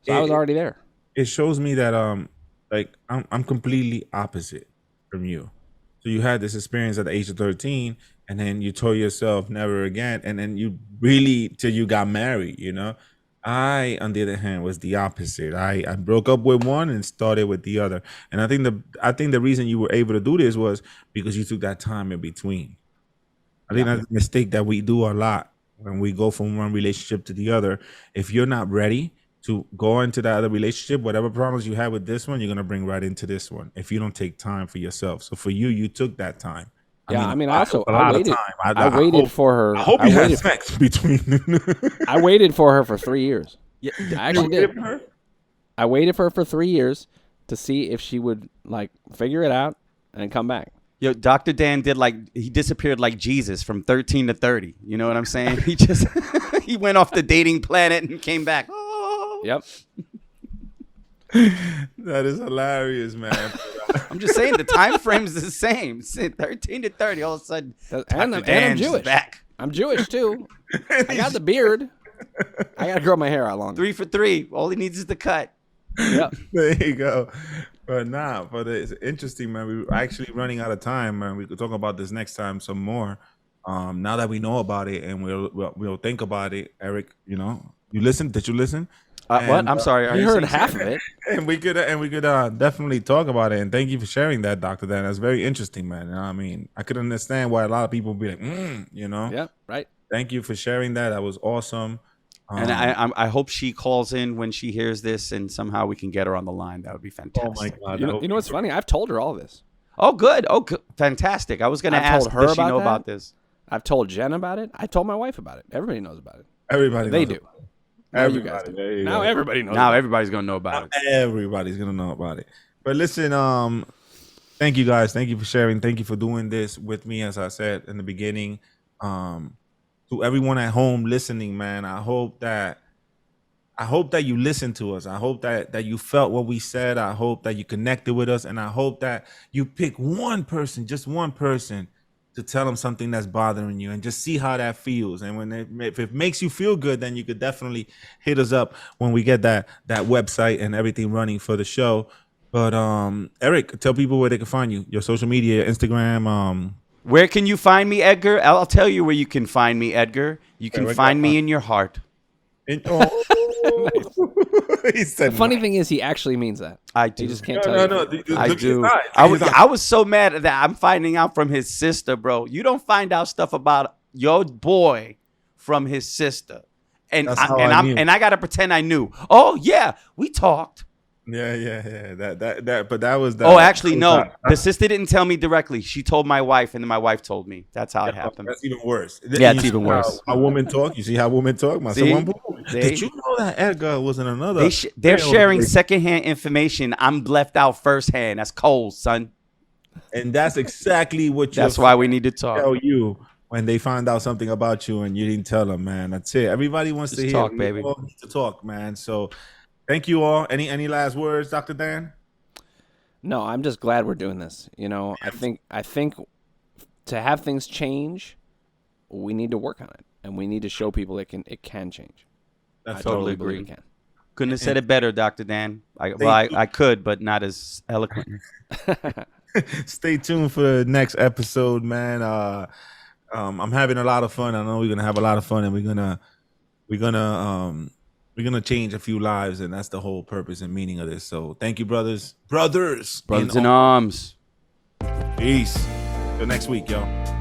so I was already there. it shows me that like I'm completely opposite from you. So you had this experience at the age of 13, and then you told yourself never again, and then you really till you got married, you know. I, on the other hand, was the opposite. I broke up with one and started with the other. And I think the reason you were able to do this was because you took that time in between. I think that's a mistake that we do a lot when we go from one relationship to the other. If you're not ready to go into that other relationship, whatever problems you have with this one, you're gonna bring right into this one. If you don't take time for yourself, so for you, you took that time. Yeah, I mean, I took a lot of waited. time. I waited for her. I hope you had sex between. I waited for her for 3 years. Yeah, I actually did. Her? I waited for her for 3 years to see if she would like figure it out and come back. Yo, Dr. Dan he disappeared like Jesus from 13 to 30. You know what I'm saying? He went off the dating planet and came back. Oh. Yep. That is hilarious, man. I'm just saying the time frame's the same. 13 to 30, all of a sudden, And I'm Jewish. Back. I'm Jewish too. I got the beard. I gotta grow my hair out longer. 3 for 3. All he needs is the cut. Yep. There you go. But it's interesting, man. We're actually running out of time, man. We could talk about this next time some more. Now that we know about it and we'll think about it, Eric. You know, you listen? Did you listen? What? I'm sorry. You heard half of it. And we could definitely talk about it. And thank you for sharing that, Dr. Dan. That's very interesting, man. I mean, I could understand why a lot of people would be like, you know. Yeah. Right. Thank you for sharing that. That was awesome. And I hope she calls in when she hears this, and somehow we can get her on the line. That would be fantastic. Oh my God! You know what's funny? I've told her all this. Oh, good. Oh, good. Fantastic. I was going to ask her, does she know about this? I've told Jen about it. I told my wife about it. Everybody knows about it. Everybody. They knows do. Now you guys do. Now everybody knows. Now everybody's going to know about it. Everybody's going to know about it. But listen, thank you guys. Thank you for sharing. Thank you for doing this with me. As I said in the beginning, to everyone at home listening, man, I hope that you listened to us. I hope that you felt what we said. I hope that you connected with us. And I hope that you pick one person, just one person, to tell them something that's bothering you and just see how that feels. And if it makes you feel good, then you could definitely hit us up when we get that website and everything running for the show. But Eric, tell people where they can find you, your social media, Instagram. Where can you find me, Edgar? I'll tell you where you can find me, Edgar. You can find me in your heart. He said, the funny thing is, he actually means that. I do. He just can't tell you. No. I do. I was so mad that I'm finding out from his sister, bro. You don't find out stuff about your boy from his sister, and I gotta pretend I knew. Oh yeah, we talked. Yeah. But that was that. Oh, actually, no. The sister didn't tell me directly. She told my wife, and then my wife told me. That's how it happened. That's even worse. Yeah, it's even worse. How women talk. You see how women talk? Did you know that Edgar was in another? They're sharing secondhand information. I'm left out firsthand. That's cold, son. And that's exactly what. That's why we need to talk. Tell you when they find out something about you and you didn't tell them, man. That's it. Everybody wants to hear. Talk, baby. To talk, man. So. Thank you all. Any last words, Dr. Dan? No, I'm just glad we're doing this. You know, I think to have things change, we need to work on it, and we need to show people it can change. I totally agree. It can. Couldn't have said it better, Dr. Dan. I could, but not as eloquently. Stay tuned for the next episode, man. I'm having a lot of fun. I know we're gonna have a lot of fun, and we're gonna change a few lives, and that's the whole purpose and meaning of this. So thank you, brothers in arms. Peace. Till next week, y'all.